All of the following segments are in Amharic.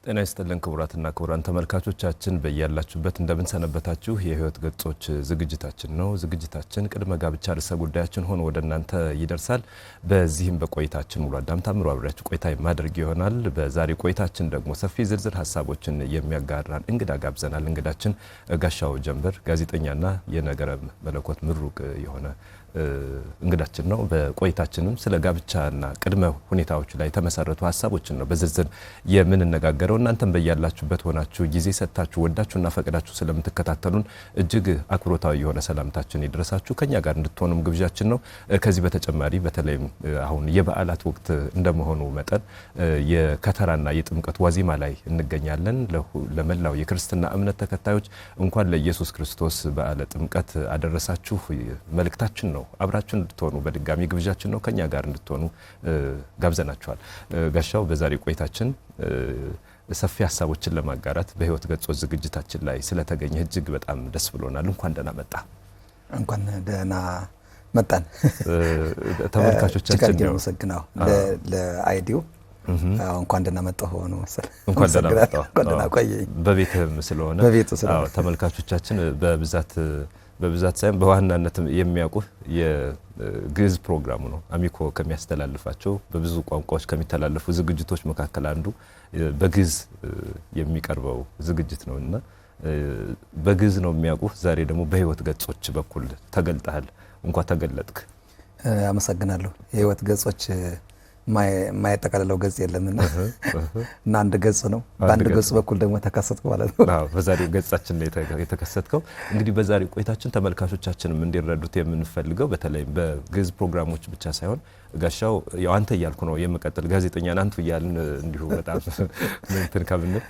ጤና ይስጥልን ክቡራትና ክቡራን ተመልካቾቻችን በእያላችሁበት እንደምን ሰነበታችሁ። የህይወት ገጾች ዝግጅታችን ነው። ዝግጅታችን ቅድመ ጋብቻ ርዕሰ ጉዳያችን ሆኖ ወደ እናንተ ይደርሳል። በዚህም በቆይታችን ሙሉ አዳም ታምሩ አብራችሁ ቆይታ ማድረግ ይሆናል። በዛሬ ቆይታችን ደግሞ ሰፊ ዝርዝር ሀሳቦችን የሚያጋራን እንግዳ ጋብዘናል። እንግዳችን ጋሻው ጀንበር ጋዜጠኛና የነገረ መለኮት ምሩቅ የሆነ እንግዳችን ነው። በቆይታችንም ስለ ጋብቻና ቅድመ ሁኔታዎች ላይ ተመሰረቱ ሀሳቦችን ነው በዝርዝር የምንነጋገረው። እናንተም በእያላችሁበት ሆናችሁ ጊዜ ሰጥታችሁ ወዳችሁና ፈቅዳችሁ ስለምትከታተሉን እጅግ አክብሮታዊ የሆነ ሰላምታችን ይድረሳችሁ። ከኛ ጋር እንድትሆኑም ግብዣችን ነው። ከዚህ በተጨማሪ በተለይም አሁን የበዓላት ወቅት እንደመሆኑ መጠን የከተራና የጥምቀት ዋዜማ ላይ እንገኛለን። ለመላው የክርስትና እምነት ተከታዮች እንኳን ለኢየሱስ ክርስቶስ በዓለ ጥምቀት አደረሳችሁ መልእክታችን ነው። አብራችሁን እንድትሆኑ በድጋሚ ግብዣችን ነው። ከኛ ጋር እንድትሆኑ ጋብዘናችኋል። ጋሻው በዛሬ ቆይታችን ሰፊ ሀሳቦችን ለማጋራት በህይወት ገጾች ዝግጅታችን ላይ ስለተገኘ እጅግ በጣም ደስ ብሎናል። እንኳን ደህና መጣ። እንኳን ደህና መጣን። ተመልካቾቻችን ነው ሰግናው ለአይዲው እንኳን ደህና መጣሁ ነው መሰል። እንኳን ደህና መጣሁ። እንኳን ደህና ቆየኝ። በቤትም ስለሆነ ተመልካቾቻችን በብዛት ሳይሆን በዋናነት የሚያውቁ የግዕዝ ፕሮግራሙ ነው። አሚኮ ከሚያስተላልፋቸው በብዙ ቋንቋዎች ከሚተላለፉ ዝግጅቶች መካከል አንዱ በግዕዝ የሚቀርበው ዝግጅት ነውና በግዕዝ ነው የሚያውቁ። ዛሬ ደግሞ በህይወት ገጾች በኩል ተገልጠሃል። እንኳን ተገለጥክ። አመሰግናለሁ። የህይወት ገጾች ማይጠቀለለው ገጽ የለምና እና አንድ ገጽ ነው። በአንድ ገጽ በኩል ደግሞ ተከሰትኩ ማለት ነው። በዛሬው ገጻችን ላይ የተከሰትከው እንግዲህ በዛሬው ቆይታችን ተመልካቾቻችንም እንዲረዱት የምንፈልገው በተለይ በግዕዝ ፕሮግራሞች ብቻ ሳይሆን ጋሻው ያው አንተ እያልኩ ነው የምቀጥል ጋዜጠኛ አንቱ እያልን እንዲሁ በጣም እንትን ካብንል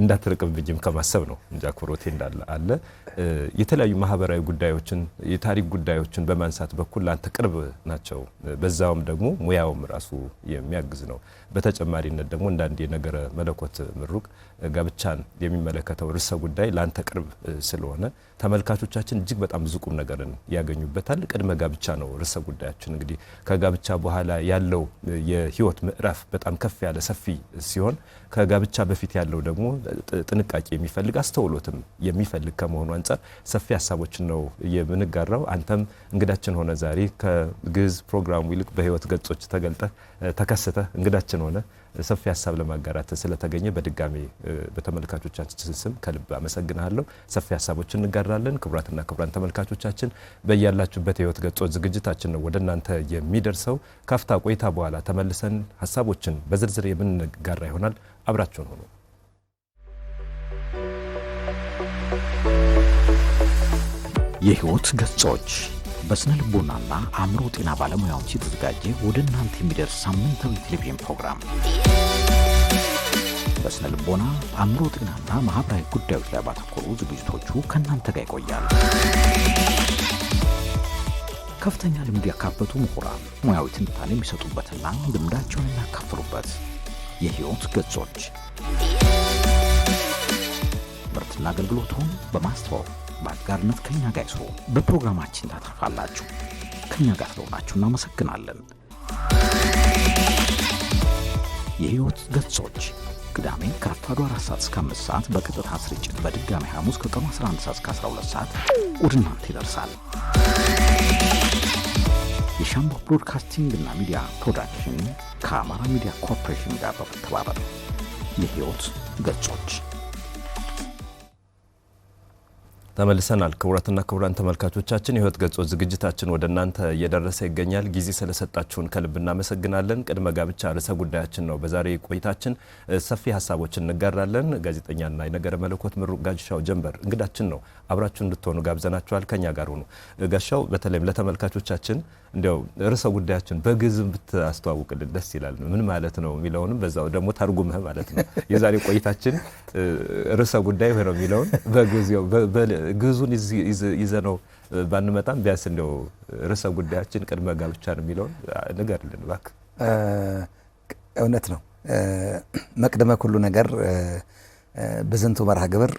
እንዳትርቅብኝም ከማሰብ ነው እንጂ አክብሮቴ እንዳለ አለ። የተለያዩ ማህበራዊ ጉዳዮችን የታሪክ ጉዳዮችን በማንሳት በኩል አንተ ቅርብ ናቸው። በዛውም ደግሞ ሙያውም ራሱ የሚያግዝ ነው። በተጨማሪነት ደግሞ እንዳንድ የነገረ መለኮት ምሩቅ ጋብቻን የሚመለከተው ርዕሰ ጉዳይ ላንተ ቅርብ ስለሆነ ተመልካቾቻችን እጅግ በጣም ብዙ ቁም ነገርን ያገኙበታል። ቅድመ ጋብቻ ነው ርዕሰ ጉዳያችን። እንግዲህ ከጋብቻ በኋላ ያለው የህይወት ምዕራፍ በጣም ከፍ ያለ ሰፊ ሲሆን ከጋብቻ በፊት ያለው ደግሞ ጥንቃቄ የሚፈልግ አስተውሎትም የሚፈልግ ከመሆኑ አንፃር ሰፊ ሀሳቦችን ነው የምንጋራው። አንተም እንግዳችን ሆነ ዛሬ ከግዕዝ ፕሮግራሙ ይልቅ በህይወት ገጾች ተገልጠ ተከስተ እንግዳችን ሆነ ሰፊ ሀሳብ ለማጋራት ስለተገኘ በድጋሚ በተመልካቾቻችን ስም ከልብ አመሰግናለሁ። ሰፊ ሀሳቦችን እንጋራለን። ክቡራትና ክቡራን ተመልካቾቻችን በእያላችሁበት የህይወት ገጾች ዝግጅታችን ነው ወደ እናንተ የሚደርሰው። ካፍታ ቆይታ በኋላ ተመልሰን ሀሳቦችን በዝርዝር የምንጋራ ይሆናል። አብራችሁን ሆኑ። የህይወት ገጾች በስነ ልቦናና አእምሮ ጤና ባለሙያዎች የተዘጋጀ ወደ እናንተ የሚደርስ ሳምንታዊ ቴሌቪዥን ፕሮግራም። በስነ ልቦና አእምሮ ጤናና ማህበራዊ ጉዳዮች ላይ ባተኮሩ ዝግጅቶቹ ከእናንተ ጋር ይቆያል። ከፍተኛ ልምድ ያካበቱ ምሁራን ሙያዊ ትንታኔ የሚሰጡበትና ልምዳቸውን የሚያካፍሉበት የህይወት ገጾች ምርትና አገልግሎቱን በማስተዋወቅ በአጋርነት ከኛ ጋር ይስሩ። በፕሮግራማችን ታተርፋላችሁ። ከኛ ጋር ስለሆናችሁ እናመሰግናለን። የህይወት ገጾች ቅዳሜ ከረፋዱ 4 ሰዓት እስከ 5 ሰዓት በቀጥታ ስርጭት፣ በድጋሚ ሐሙስ ከቀኑ 11 ሰዓት እስከ 12 ሰዓት ወደ እናንተ ይደርሳል። የሻምቦ ብሮድካስቲንግ እና ሚዲያ ፕሮዳክሽን ከአማራ ሚዲያ ኮርፖሬሽን ጋር በመተባበር የህይወት ገጾች ተመልሰናል። ክቡራትና ክቡራን ተመልካቾቻችን የህይወት ገጾች ዝግጅታችን ወደ እናንተ እየደረሰ ይገኛል። ጊዜ ስለሰጣችሁን ከልብ እናመሰግናለን። ቅድመ ጋብቻ ርዕሰ ጉዳያችን ነው። በዛሬ ቆይታችን ሰፊ ሀሳቦችን እንጋራለን። ጋዜጠኛና የነገረ መለኮት ምሩቅ ጋሻው ጀንበር እንግዳችን ነው። አብራችሁ እንድትሆኑ ጋብዘናችኋል። ከኛ ጋር ሆኑ። ጋሻው በተለይም ለተመልካቾቻችን እንዲያው ርዕሰ ጉዳያችን በግዕዝም ብታስተዋውቅልን ደስ ይላል። ምን ማለት ነው የሚለውንም በዛው ደግሞ ተርጉመህ ማለት ነው። የዛሬ ቆይታችን ርዕሰ ጉዳይ ሆኖ የሚለውን በግዕዝ ግዙን ይዘነው ባንመጣም ቢያንስ እንደው ርዕሰ ጉዳያችን ቅድመ ጋብቻ ነው የሚለውን ንገርልን እባክህ። እውነት ነው። መቅደመ ኩሉ ነገር በዝንቱ መርሃ ግብር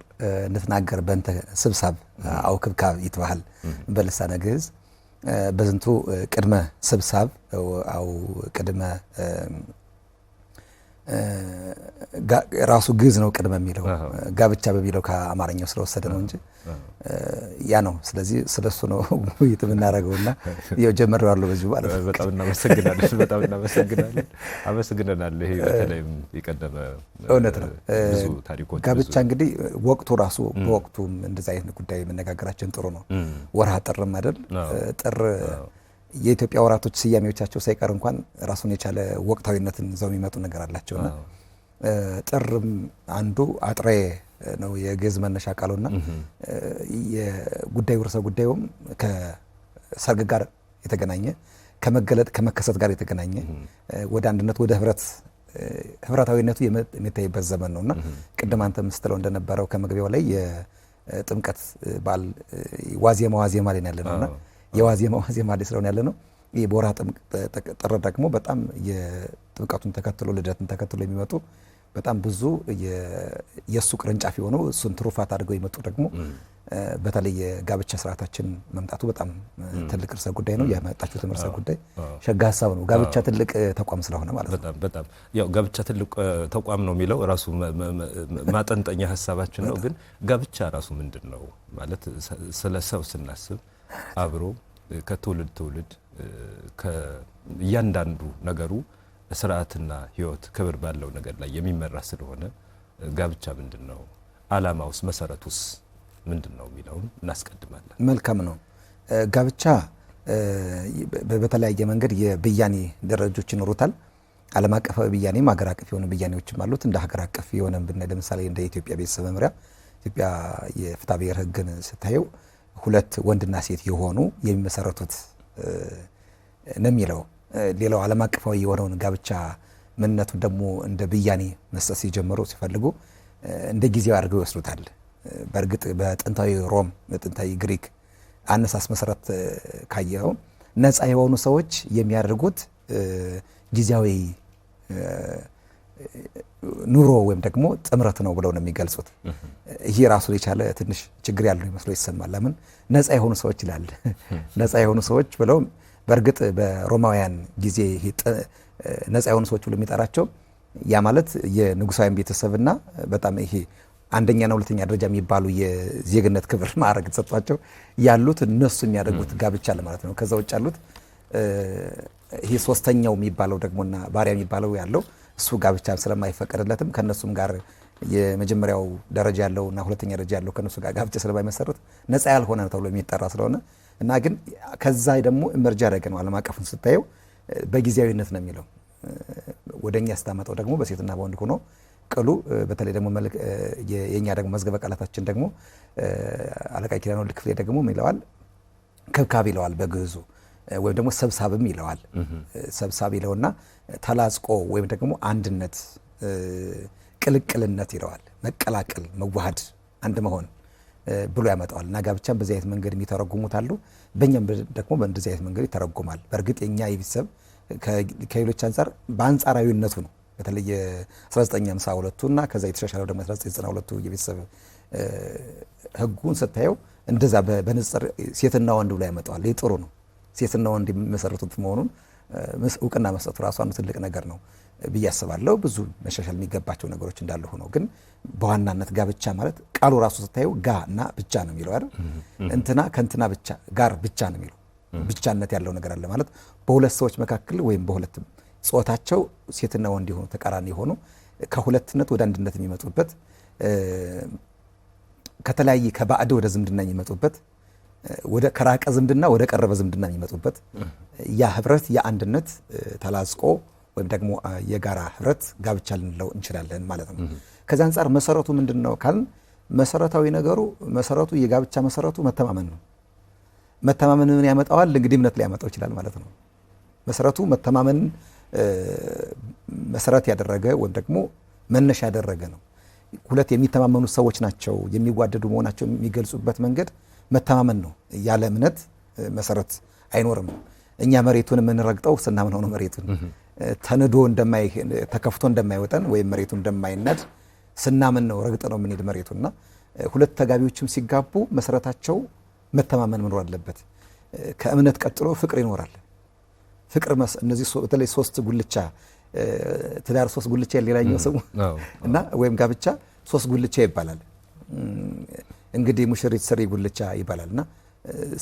ንትናገር በእንተ ስብሳብ አው ክብካብ ይትበሃል በልሳነ ግዕዝ። በዝንቱ ቅድመ ስብሳብ አው ቅድመ ራሱ ግዕዝ ነው ቅድመ የሚለው ጋብቻ በሚለው ከአማርኛው ስለወሰደ ነው እንጂ ያ ነው። ስለዚህ ስለሱ ነው ውይይት የምናደርገውና ያው ጀመረዋለሁ በዚሁ ማለት ነው። በጣም እናመሰግናለን። አመሰግናለሁ። ይሄ በተለይም የቀደመ እውነት ነው ብዙ ታሪኮች ጋብቻ እንግዲህ ወቅቱ ራሱ በወቅቱም እንደዛ አይነት ጉዳይ መነጋገራችን ጥሩ ነው። ወርሃ ጥርም አይደል? ጥር የኢትዮጵያ ወራቶች ስያሜዎቻቸው ሳይቀር እንኳን ራሱን የቻለ ወቅታዊነትን ይዘው የሚመጡ ነገር አላቸውና ጥርም አንዱ አጥሬ ነው የግዕዝ መነሻ ቃሉና የጉዳዩ ርዕሰ ጉዳዩም ከሰርግ ጋር የተገናኘ ከመገለጥ ከመከሰት ጋር የተገናኘ ወደ አንድነት ወደ ህብረታዊነቱ የሚታይበት ዘመን ነውና ቅድም አንተ ስትለው እንደነበረው ከመግቢያው ላይ የጥምቀት በዓል ዋዜማ ላይ ያለነውና የዋዜማ ላይ ስለሆነ ያለ ነው። ይሄ በወርሃ ጥር ደግሞ በጣም የጥምቀቱን ተከትሎ ልደትን ተከትሎ የሚመጡ በጣም ብዙ የእሱ ቅርንጫፍ የሆኑ እሱን ትሩፋት አድርገው የመጡ ደግሞ በተለይ የጋብቻ ስርዓታችን መምጣቱ በጣም ትልቅ ርዕሰ ጉዳይ ነው። ያመጣችሁት ርዕሰ ጉዳይ ሸጋ ሀሳብ ነው። ጋብቻ ትልቅ ተቋም ስለሆነ ማለት ነው። በጣም ያው ጋብቻ ትልቅ ተቋም ነው የሚለው ራሱ ማጠንጠኛ ሀሳባችን ነው። ግን ጋብቻ ራሱ ምንድን ነው ማለት ስለ ሰው ስናስብ አብሮ ከትውልድ ትውልድ ከእያንዳንዱ ነገሩ ስርዓትና ህይወት ክብር ባለው ነገር ላይ የሚመራ ስለሆነ ጋብቻ ምንድን ነው፣ ዓላማውስ መሰረቱስ ምንድን ነው የሚለውን እናስቀድማለን። መልካም ነው። ጋብቻ በተለያየ መንገድ የብያኔ ደረጃዎች ይኖሩታል። ዓለም አቀፋዊ ብያኔም ሀገር አቀፍ የሆኑ ብያኔዎችም አሉት። እንደ ሀገር አቀፍ የሆነ ብናይ ለምሳሌ እንደ ኢትዮጵያ ቤተሰብ መምሪያ ኢትዮጵያ የፍትሐ ብሔር ህግን ስታየው ሁለት ወንድና ሴት የሆኑ የሚመሰረቱት ነው የሚለው። ሌላው ዓለም አቀፋዊ የሆነውን ጋብቻ ምንነቱን ደግሞ እንደ ብያኔ መስጠት ሲጀምሩ ሲፈልጉ እንደ ጊዜው አድርገው ይወስዱታል። በእርግጥ በጥንታዊ ሮም በጥንታዊ ግሪክ አነሳስ መሰረት ካየው ነፃ የሆኑ ሰዎች የሚያደርጉት ጊዜያዊ ኑሮ ወይም ደግሞ ጥምረት ነው ብለው ነው የሚገልጹት። ይሄ ራሱ የቻለ ትንሽ ችግር ያለው ይመስሎ ይሰማል። ለምን ነፃ የሆኑ ሰዎች ይላል። ነፃ የሆኑ ሰዎች ብለው በእርግጥ በሮማውያን ጊዜ ነፃ የሆኑ ሰዎች ብሎ የሚጠራቸው ያ ማለት የንጉሳውያን ቤተሰብና በጣም ይሄ አንደኛና ሁለተኛ ደረጃ የሚባሉ የዜግነት ክብር ማዕረግ ተሰጥቷቸው ያሉት እነሱ የሚያደርጉት ጋብቻ ለማለት ነው። ከዛ ውጭ ያሉት ይሄ ሶስተኛው የሚባለው ደግሞና ባሪያ የሚባለው ያለው እሱ ጋብቻ ስለማይፈቀድለትም ከነሱም ጋር የመጀመሪያው ደረጃ ያለውና ሁለተኛ ደረጃ ያለው ከነሱ ጋር ጋብቻ ስለማይመሰረት ነፃ ያልሆነ ተብሎ የሚጠራ ስለሆነ እና ግን ከዛ ደግሞ ኢመርጅ ያደረገ ነው። ዓለም አቀፉን ስታየው በጊዜያዊነት ነው የሚለው። ወደኛ ስታመጣው ደግሞ በሴትና በወንድ ሆኖ ቅሉ በተለይ ደግሞ የኛ ደግሞ መዝገበ ቃላታችን ደግሞ አለቃ ኪዳነ ወልድ ክፍሌ ደግሞ ይለዋል ከብካብ ይለዋል በግዕዙ ወይም ደግሞ ሰብሳብም ይለዋል። ሰብሳብ ይለውና ተላጽቆ ወይም ደግሞ አንድነት ቅልቅልነት ይለዋል። መቀላቀል፣ መዋሃድ፣ አንድ መሆን ብሎ ያመጣዋል። እና ጋብቻን በዚህ አይነት መንገድ የሚተረጉሙት አሉ። በእኛም ደግሞ በእንደዚህ አይነት መንገድ ይተረጉማል። በእርግጥ የኛ የቤተሰብ ከሌሎች አንጻር በአንጻራዊነቱ ነው። በተለይ 1952 እና ከዛ የተሻሻለው ደግሞ 1992 የቤተሰብ ህጉን ስታየው እንደዛ በንጽር ሴትና ወንድ ብሎ ያመጣዋል። ይህ ጥሩ ነው። ሴትና ወንድ የሚመሰረቱት መሆኑን እውቅና መስጠቱ ራሱ አንዱ ትልቅ ነገር ነው ብዬ አስባለሁ። ብዙ መሻሻል የሚገባቸው ነገሮች እንዳሉ ሆነው ግን በዋናነት ጋብቻ ማለት ቃሉ ራሱ ስታየው ጋ እና ብቻ ነው የሚለው አይደል? እንትና ከእንትና ብቻ ጋር ብቻ ነው የሚለው። ብቻነት ያለው ነገር አለ ማለት በሁለት ሰዎች መካከል ወይም በሁለት ጾታቸው ሴትና ወንድ የሆኑ ተቃራኒ የሆኑ ከሁለትነት ወደ አንድነት የሚመጡበት ከተለያየ ከባዕድ ወደ ዝምድና የሚመጡበት ወደ ከራቀ ዝምድና ወደ ቀረበ ዝምድና የሚመጡበት ያ ህብረት የአንድነት ተላጽቆ ወይም ደግሞ የጋራ ህብረት ጋብቻ ልንለው እንችላለን ማለት ነው። ከዛ አንፃር መሰረቱ ምንድነው ካልን መሰረታዊ ነገሩ መሰረቱ የጋብቻ መሰረቱ መተማመን ነው። መተማመንን ያመጣዋል እንግዲህ እምነት ላይ ያመጣው ይችላል ማለት ነው። መሰረቱ መተማመን መሰረት ያደረገ ወይም ደግሞ መነሻ ያደረገ ነው። ሁለት የሚተማመኑ ሰዎች ናቸው የሚዋደዱ መሆናቸው የሚገልጹበት መንገድ መተማመን ነው። ያለ እምነት መሰረት አይኖርም። እኛ መሬቱን የምንረግጠው ስናምን ሆኖ መሬቱን ተንዶ ተከፍቶ እንደማይወጠን ወይም መሬቱ እንደማይነድ ስናምን ነው ረግጠ ነው የምንሄድ መሬቱና ሁለት ተጋቢዎችም ሲጋቡ መሰረታቸው መተማመን መኖር አለበት። ከእምነት ቀጥሎ ፍቅር ይኖራል። ፍቅር እነዚህ በተለይ ሶስት ጉልቻ ትዳር ሶስት ጉልቻ ሌላኛው ስሙ እና ወይም ጋብቻ ሶስት ጉልቻ ይባላል። እንግዲህ ሙሽሪት ስሪ ጉልቻ ይባላልና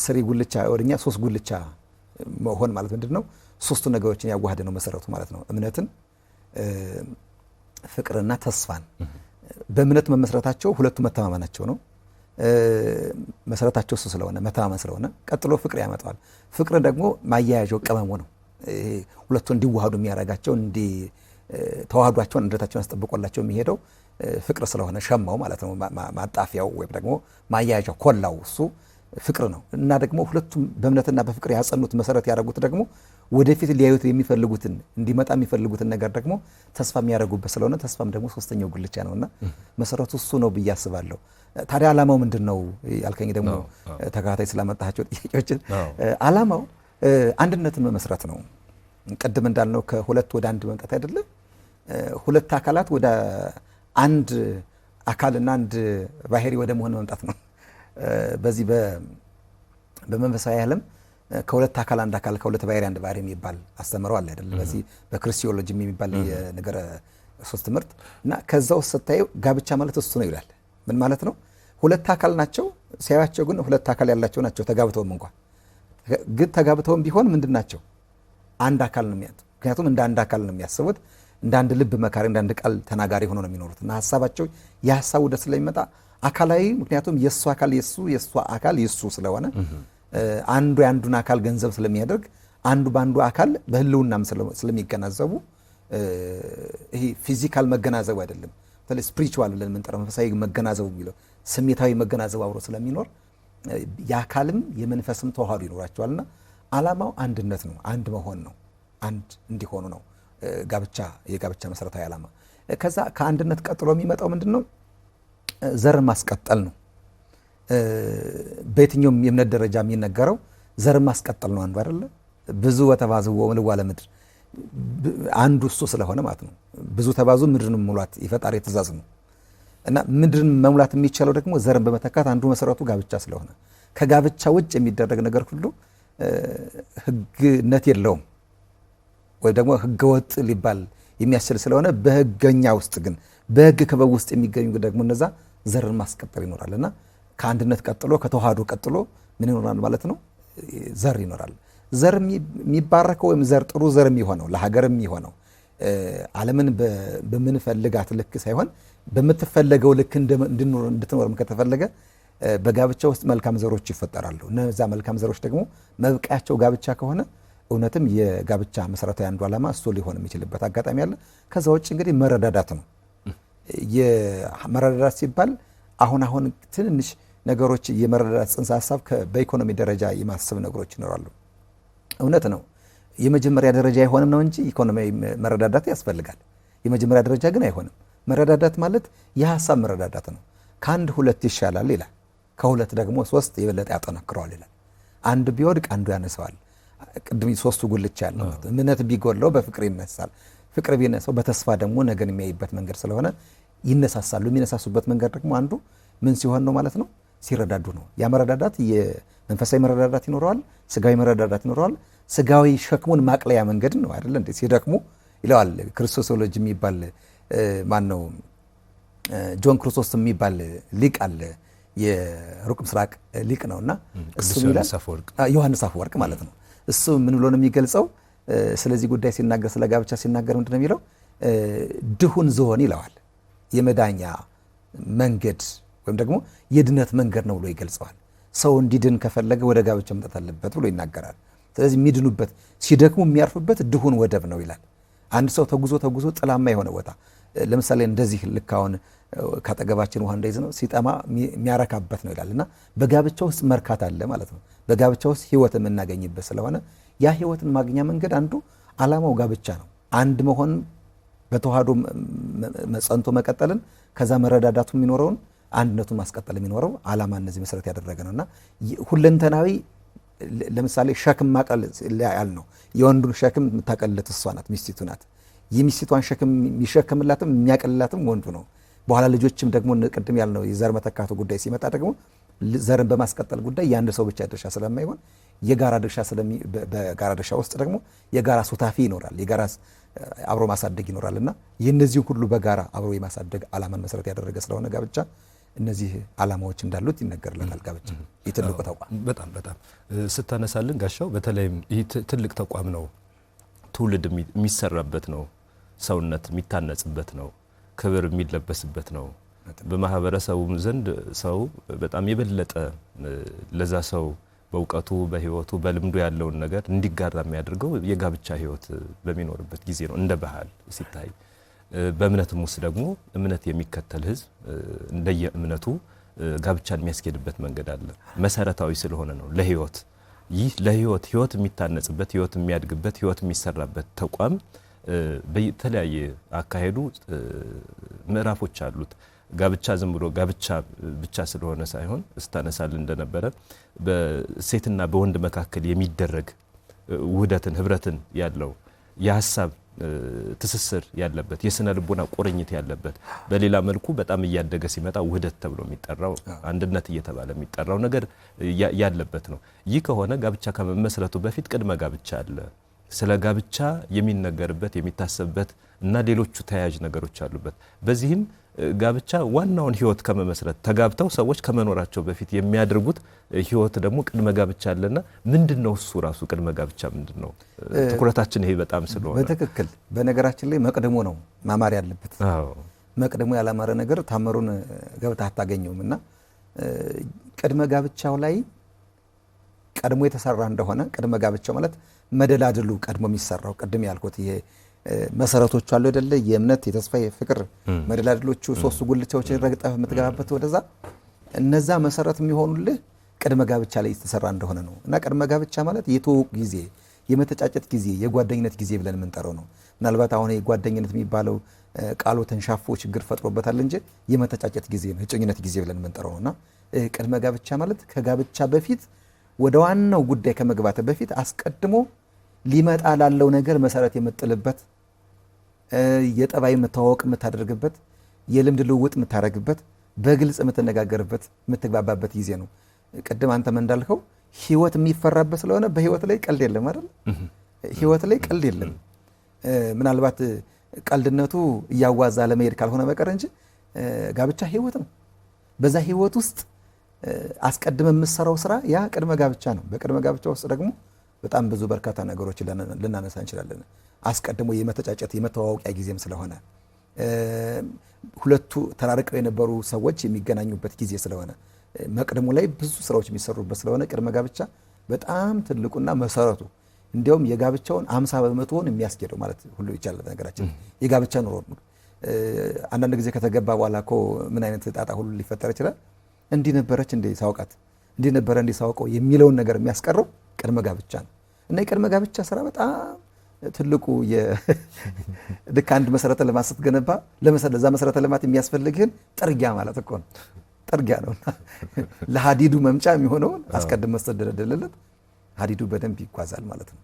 ስሪ ጉልቻ ወደኛ ሶስት ጉልቻ መሆን ማለት ምንድነው? ሶስቱ ነገሮችን ያዋሃደ ነው መሰረቱ ማለት ነው። እምነትን፣ ፍቅርና ተስፋን በእምነት መመስረታቸው ሁለቱ መተማመናቸው ነው። መሰረታቸው እሱ ስለሆነ መተማመን ስለሆነ ቀጥሎ ፍቅር ያመጣዋል። ፍቅር ደግሞ ማያያዣው ቀመሙ ነው። ሁለቱ እንዲዋሃዱ የሚያደርጋቸው ተዋህዷቸውን አንድነታቸውን አስጠብቆላቸው የሚሄደው ፍቅር ስለሆነ ሸማው ማለት ነው። ማጣፊያው ወይም ደግሞ ማያያዣው ኮላው እሱ ፍቅር ነው እና ደግሞ ሁለቱም በእምነትና በፍቅር ያጸኑት መሰረት ያደረጉት ደግሞ ወደፊት ሊያዩት የሚፈልጉትን እንዲመጣ የሚፈልጉትን ነገር ደግሞ ተስፋ የሚያደርጉበት ስለሆነ ተስፋም ደግሞ ሶስተኛው ጉልቻ ነውና መሰረቱ እሱ ነው ብዬ አስባለሁ። ታዲያ ዓላማው ምንድነው ያልከኝ ደግሞ ተከታታይ ስላመጣቸው ጥያቄዎችን ዓላማው አንድነትን መመስረት ነው። ቅድም እንዳልነው ከሁለት ወደ አንድ መምጣት አይደለም። ሁለት አካላት ወደ አንድ አካልና አንድ ባህሪ ወደ መሆን መምጣት ነው። በዚህ በመንፈሳዊ ዓለም ከሁለት አካል አንድ አካል ከሁለት ባህሪ አንድ ባህሪ የሚባል አስተምረው አለ አይደል? በዚህ በክርስቲዮሎጂ የሚባል የነገረ ሶስት ትምህርት እና ከዛው ስታዩ ጋብቻ ማለት እሱ ነው ይላል። ምን ማለት ነው? ሁለት አካል ናቸው። ሲያያቸው ግን ሁለት አካል ያላቸው ናቸው። ተጋብተውም እንኳን ግን ተጋብተውም ቢሆን ምንድን ናቸው? አንድ አካል ነው የሚያዩት። ምክንያቱም እንደ አንድ አካል ነው የሚያስቡት። እንደ አንድ ልብ መካሪ፣ እንደ አንድ ቃል ተናጋሪ ሆኖ ነው የሚኖሩት እና ሀሳባቸው የሀሳቡ ደስ ስለሚመጣ አካላዊ ምክንያቱም የሱ አካል የሱ አካል የሱ ስለሆነ አንዱ የአንዱን አካል ገንዘብ ስለሚያደርግ አንዱ በአንዱ አካል በህልውናም ስለሚገናዘቡ ይሄ ፊዚካል መገናዘቡ አይደለም። በተለይ ስፒሪቹዋል ብለን የምንጠራው መንፈሳዊ መገናዘቡ የሚለው ስሜታዊ መገናዘቡ አብሮ ስለሚኖር የአካልም የመንፈስም ተዋህዶ ይኖራቸዋልና ዓላማው አንድነት ነው። አንድ መሆን ነው። አንድ እንዲሆኑ ነው የጋብቻ መሰረታዊ ዓላማ። ከዛ ከአንድነት ቀጥሎ የሚመጣው ምንድነው? ዘር ማስቀጠል ነው። በየትኛውም የእምነት ደረጃ የሚነገረው ዘር ማስቀጠል ነው። አንዱ አይደለ? ብዙ ወተባዙ ወምልኡ ለምድር አንዱ እሱ ስለሆነ ማለት ነው። ብዙ ተባዙ ምድርን ሙሏት የፈጣሪ ትእዛዝ ነው እና ምድርን መሙላት የሚቻለው ደግሞ ዘርን በመተካት አንዱ መሰረቱ ጋብቻ ስለሆነ ከጋብቻ ውጭ የሚደረግ ነገር ሁሉ ህግነት የለውም ወይ ደግሞ ህገወጥ ሊባል የሚያስችል ስለሆነ በህገኛ ውስጥ ግን በህግ ክበብ ውስጥ የሚገኙ ደግሞ እነዛ ዘርን ማስቀጠል ይኖራልና ከአንድነት ቀጥሎ ከተዋህዶ ቀጥሎ ምን ይኖራል ማለት ነው? ዘር ይኖራል። ዘር የሚባረከው ወይም ዘር ጥሩ ዘር የሚሆነው ለሀገርም የሚሆነው ዓለምን በምንፈልጋት ልክ ሳይሆን በምትፈለገው ልክ እንድትኖርም ከተፈለገ በጋብቻ ውስጥ መልካም ዘሮች ይፈጠራሉ። እነዛ መልካም ዘሮች ደግሞ መብቂያቸው ጋብቻ ከሆነ እውነትም የጋብቻ መሰረታዊ አንዱ ዓላማ እሱ ሊሆን የሚችልበት አጋጣሚ አለ። ከዛ ውጭ እንግዲህ መረዳዳት ነው። የመረዳዳት ሲባል አሁን ትንንሽ ነገሮች የመረዳዳት ጽንሰ ሀሳብ በኢኮኖሚ ደረጃ የማሰብ ነገሮች ይኖራሉ። እውነት ነው። የመጀመሪያ ደረጃ አይሆንም ነው እንጂ ኢኮኖሚያዊ መረዳዳት ያስፈልጋል። የመጀመሪያ ደረጃ ግን አይሆንም። መረዳዳት ማለት የሀሳብ መረዳዳት ነው። ከአንድ ሁለት ይሻላል ይላል። ከሁለት ደግሞ ሶስት የበለጠ ያጠናክረዋል ይላል። አንድ ቢወድቅ አንዱ ያነሳዋል። ቅድም ሶስቱ ጉልቻ ያለው እምነት ቢጎለው በፍቅር ይነሳል። ፍቅር ቢነሳው በተስፋ ደግሞ ነገን የሚያይበት መንገድ ስለሆነ ይነሳሳሉ። የሚነሳሱበት መንገድ ደግሞ አንዱ ምን ሲሆን ነው ማለት ነው? ሲረዳዱ ነው። ያ መረዳዳት የመንፈሳዊ መረዳዳት ይኖረዋል፣ ስጋዊ መረዳዳት ይኖረዋል። ስጋዊ ሸክሙን ማቅለያ መንገድ ነው አይደል እንዴ? ሲደክሙ ይለዋል ክርስቶሶሎጂ የሚባል ማን ነው? ጆን ክርስቶስ የሚባል ሊቅ አለ። የሩቅ ምስራቅ ሊቅ ነውና እሱ ይላል ዮሐንስ አፈወርቅ ማለት ነው። እሱ ምን ብሎ ነው የሚገልጸው? ስለዚህ ጉዳይ ሲናገር ስለ ጋብቻ ሲናገር ምንድነው የሚለው? ድሁን ዝሆን ይለዋል። የመዳኛ መንገድ ወይም ደግሞ የድነት መንገድ ነው ብሎ ይገልጸዋል። ሰው እንዲድን ከፈለገ ወደ ጋብቻ መምጣት አለበት ብሎ ይናገራል። ስለዚህ የሚድኑበት ሲደክሙ የሚያርፉበት ድሁን ወደብ ነው ይላል። አንድ ሰው ተጉዞ ጥላማ የሆነ ቦታ ለምሳሌ እንደዚህ ልክ አሁን ካጠገባችን ውሃ እንደይዝ ነው ሲጠማ የሚያረካበት ነው ይላል። እና በጋብቻ ውስጥ መርካት አለ ማለት ነው። በጋብቻ ውስጥ ህይወት የምናገኝበት ስለሆነ ያ ህይወትን ማግኛ መንገድ አንዱ ዓላማው ጋብቻ ነው። አንድ መሆን በተዋህዶ ጸንቶ መቀጠልን ከዛ መረዳዳቱ የሚኖረውን አንድነቱን ማስቀጠል የሚኖረው ዓላማ እነዚህ መሰረት ያደረገ ነውና ሁለንተናዊ ለምሳሌ ሸክም ማቀል ያል ነው። የወንዱን ሸክም የምታቀልለት እሷ ናት፣ ሚስቲቱ ናት። የሚስቲቷን ሸክም የሚሸከምላትም የሚያቀልላትም ወንዱ ነው። በኋላ ልጆችም ደግሞ ቅድም ያልነው የዘር መተካቱ ጉዳይ ሲመጣ ደግሞ ዘርን በማስቀጠል ጉዳይ የአንድ ሰው ብቻ ድርሻ ስለማይሆን የጋራ ድርሻ በጋራ ድርሻ ውስጥ ደግሞ የጋራ ሱታፊ ይኖራል፣ የጋራ አብሮ ማሳደግ ይኖራልና የነዚህ ሁሉ በጋራ አብሮ የማሳደግ ዓላማን መሰረት ያደረገ ስለሆነ ጋብቻ እነዚህ ዓላማዎች እንዳሉት ይነገርለታል። ጋብቻ የትልቁ ተቋም በጣም ስታነሳልን ጋሻው በተለይም ይህ ትልቅ ተቋም ነው። ትውልድ የሚሰራበት ነው። ሰውነት የሚታነጽበት ነው። ክብር የሚለበስበት ነው። በማህበረሰቡም ዘንድ ሰው በጣም የበለጠ ለዛ ሰው በእውቀቱ በህይወቱ በልምዱ ያለውን ነገር እንዲጋራ የሚያደርገው የጋብቻ ህይወት በሚኖርበት ጊዜ ነው እንደ ባህል ሲታይ። በእምነትም ውስጥ ደግሞ እምነት የሚከተል ህዝብ እንደየ እምነቱ ጋብቻን የሚያስኬድበት መንገድ አለ። መሰረታዊ ስለሆነ ነው ለህይወት። ይህ ለህይወት የሚታነጽበት ህይወት የሚያድግበት ህይወት የሚሰራበት ተቋም በተለያየ አካሄዱ ምዕራፎች አሉት። ጋብቻ ዝም ብሎ ጋብቻ ብቻ ስለሆነ ሳይሆን ስታነሳል እንደነበረ በሴትና በወንድ መካከል የሚደረግ ውህደትን ህብረትን ያለው የሀሳብ ትስስር ያለበት የስነ ልቦና ቁርኝት ያለበት በሌላ መልኩ በጣም እያደገ ሲመጣ ውህደት ተብሎ የሚጠራው አንድነት እየተባለ የሚጠራው ነገር ያለበት ነው። ይህ ከሆነ ጋብቻ ከመመስረቱ በፊት ቅድመ ጋብቻ አለ። ስለ ጋብቻ የሚነገርበት የሚታሰብበት እና ሌሎቹ ተያያዥ ነገሮች አሉበት። በዚህም ጋብቻ ዋናውን ህይወት ከመመስረት ተጋብተው ሰዎች ከመኖራቸው በፊት የሚያደርጉት ህይወት ደግሞ ቅድመ ጋብቻ አለና ምንድነው እሱ ራሱ ቅድመ ጋብቻ ምንድነው? ትኩረታችን ይሄ በጣም ስለሆነ በትክክል በነገራችን ላይ መቅደሙ ነው ማማር ያለበት። መቅደሙ ያላማረ ነገር ታመሩን ገብታ አታገኘውምና ቅድመ ጋብቻው ላይ ቀድሞ የተሰራ እንደሆነ ቅድመ ጋብቻው ማለት መደላድሉ ቀድሞ የሚሰራው ቅድም ያልኩት ይሄ መሰረቶቹ አሉ አይደለ? የእምነት የተስፋ የፍቅር መደላድሎቹ ሶስቱ ጉልቻዎች ረግጠህ የምትገባበት ወደዛ እነዛ መሰረት የሚሆኑልህ ቅድመ ጋብቻ ላይ የተሰራ እንደሆነ ነው። እና ቅድመ ጋብቻ ማለት የትውውቅ ጊዜ፣ የመተጫጨት ጊዜ፣ የጓደኝነት ጊዜ ብለን የምንጠራው ነው። ምናልባት አሁን የጓደኝነት የሚባለው ቃሉ ተንሻፎ ችግር ፈጥሮበታል እንጂ የመተጫጨት ጊዜ ነው፣ የጮኝነት ጊዜ ብለን የምንጠራው ነውና ቅድመ ጋብቻ ማለት ከጋብቻ በፊት ወደ ዋናው ጉዳይ ከመግባት በፊት አስቀድሞ ሊመጣ ላለው ነገር መሰረት የምጥልበት የጠባይ መተዋወቅ የምታደርግበት የልምድ ልውውጥ የምታደርግበት በግልጽ የምትነጋገርበት የምትግባባበት ጊዜ ነው። ቅድም አንተም እንዳልከው ህይወት የሚፈራበት ስለሆነ በህይወት ላይ ቀልድ የለም አይደል? ህይወት ላይ ቀልድ የለም። ምናልባት ቀልድነቱ እያዋዛ ለመሄድ ካልሆነ በቀር እንጂ ጋብቻ ህይወት ነው። በዛ ህይወት ውስጥ አስቀድመ የምትሰራው ስራ ያ ቅድመ ጋብቻ ነው። በቅድመ ጋብቻ ውስጥ ደግሞ በጣም ብዙ በርካታ ነገሮች ልናነሳ እንችላለን። አስቀድሞ የመተጫጨት የመተዋወቂያ ጊዜም ስለሆነ ሁለቱ ተራርቀው የነበሩ ሰዎች የሚገናኙበት ጊዜ ስለሆነ መቅደሙ ላይ ብዙ ስራዎች የሚሰሩበት ስለሆነ ቅድመ ጋብቻ በጣም ትልቁና መሰረቱ እንዲያውም የጋብቻውን 50% የሚያስኬደው ማለት ሁሉ ይቻላል። ነገራችን የጋብቻ ኑሮ አንዳንድ ጊዜ ከተገባ በኋላ እኮ ምን አይነት ጣጣ ሁሉ ሊፈጠር ይችላል። እንዲህ ነበረች እንዴ ሳውቃት እንዲህ ነበረ እንዲህ ሳውቀው የሚለውን ነገር የሚያስቀረው ቅድመ ጋብቻ ነው። እና የቅድመ ጋብቻ ስራ በጣም ትልቁ ልክ አንድ መሰረተ ልማት ስትገነባ ለዛ መሰረተ ልማት የሚያስፈልግህን ጥርጊያ ማለት እኮ ነው። ጥርጊያ ነውና ለሀዲዱ መምጫ የሚሆነውን አስቀድሞ መስተደለለት ሀዲዱ በደንብ ይጓዛል ማለት ነው።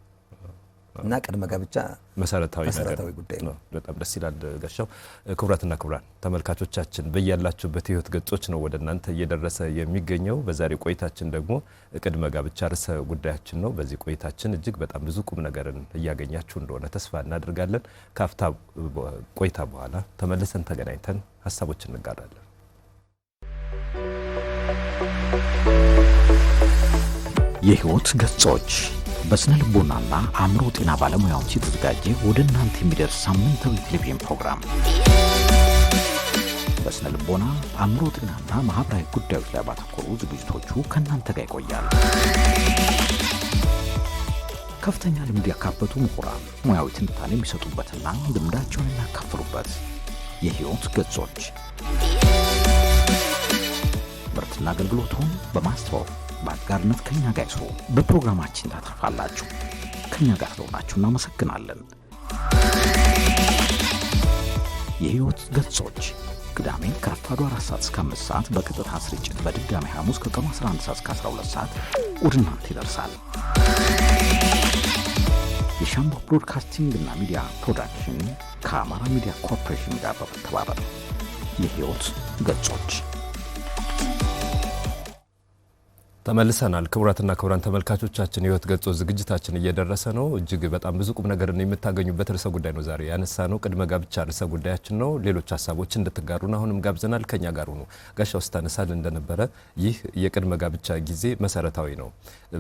እና ቅድመ ጋብቻ መሰረታዊ ጉዳይ ነው። በጣም ደስ ይላል ጋሻው። ክቡራትና ክቡራን ተመልካቾቻችን በያላችሁበት ህይወት ገጾች ነው ወደ እናንተ እየደረሰ የሚገኘው። በዛሬ ቆይታችን ደግሞ ቅድመ ጋብቻ ርዕሰ ጉዳያችን ነው። በዚህ ቆይታችን እጅግ በጣም ብዙ ቁም ነገርን እያገኛችሁ እንደሆነ ተስፋ እናደርጋለን። ካፍታ ቆይታ በኋላ ተመልሰን ተገናኝተን ሀሳቦችን እንጋራለን። የህይወት ገጾች በስነ ልቦናና አእምሮ ጤና ባለሙያዎች የተዘጋጀ ወደ እናንተ የሚደርስ ሳምንታዊ ቴሌቪዥን ፕሮግራም በስነ ልቦና አእምሮ ጤናና ማህበራዊ ጉዳዮች ላይ ባተኮሩ ዝግጅቶቹ ከእናንተ ጋር ይቆያል። ከፍተኛ ልምድ ያካበቱ ምሁራን ሙያዊ ትንታኔ የሚሰጡበትና ልምዳቸውን የሚያካፍሉበት የህይወት ገጾች ምርትና አገልግሎቱን በማስተዋወቅ በአጋርነት ከኛ ጋር ይስሩ። በፕሮግራማችን ታተርፋላችሁ። ከኛ ጋር ስለሆናችሁ እናመሰግናለን። የህይወት ገጾች ቅዳሜ ከረፋዱ 4 ሰዓት እስከ 5 ሰዓት በቀጥታ ስርጭት በድጋሚ ሐሙስ ከቀኑ 11 ሰዓት እስከ 12 ሰዓት ወደ እናንተ ይደርሳል። የሻምቦ ብሮድካስቲንግ እና ሚዲያ ፕሮዳክሽን ከአማራ ሚዲያ ኮርፖሬሽን ጋር በመተባበር የህይወት ገጾች ተመልሰናል። ክቡራትና ክቡራን ተመልካቾቻችን የህይወት ገጾች ዝግጅታችን እየደረሰ ነው። እጅግ በጣም ብዙ ቁም ነገርን የምታገኙበት ርዕሰ ጉዳይ ነው ዛሬ ያነሳ ነው። ቅድመ ጋብቻ ርዕሰ ጉዳያችን ነው። ሌሎች ሀሳቦችን እንድትጋሩና አሁንም ጋብዘናል። ከኛ ጋር ነው። ጋሻው ስታነሳል እንደነበረ ይህ የቅድመ ጋብቻ ጊዜ መሰረታዊ ነው።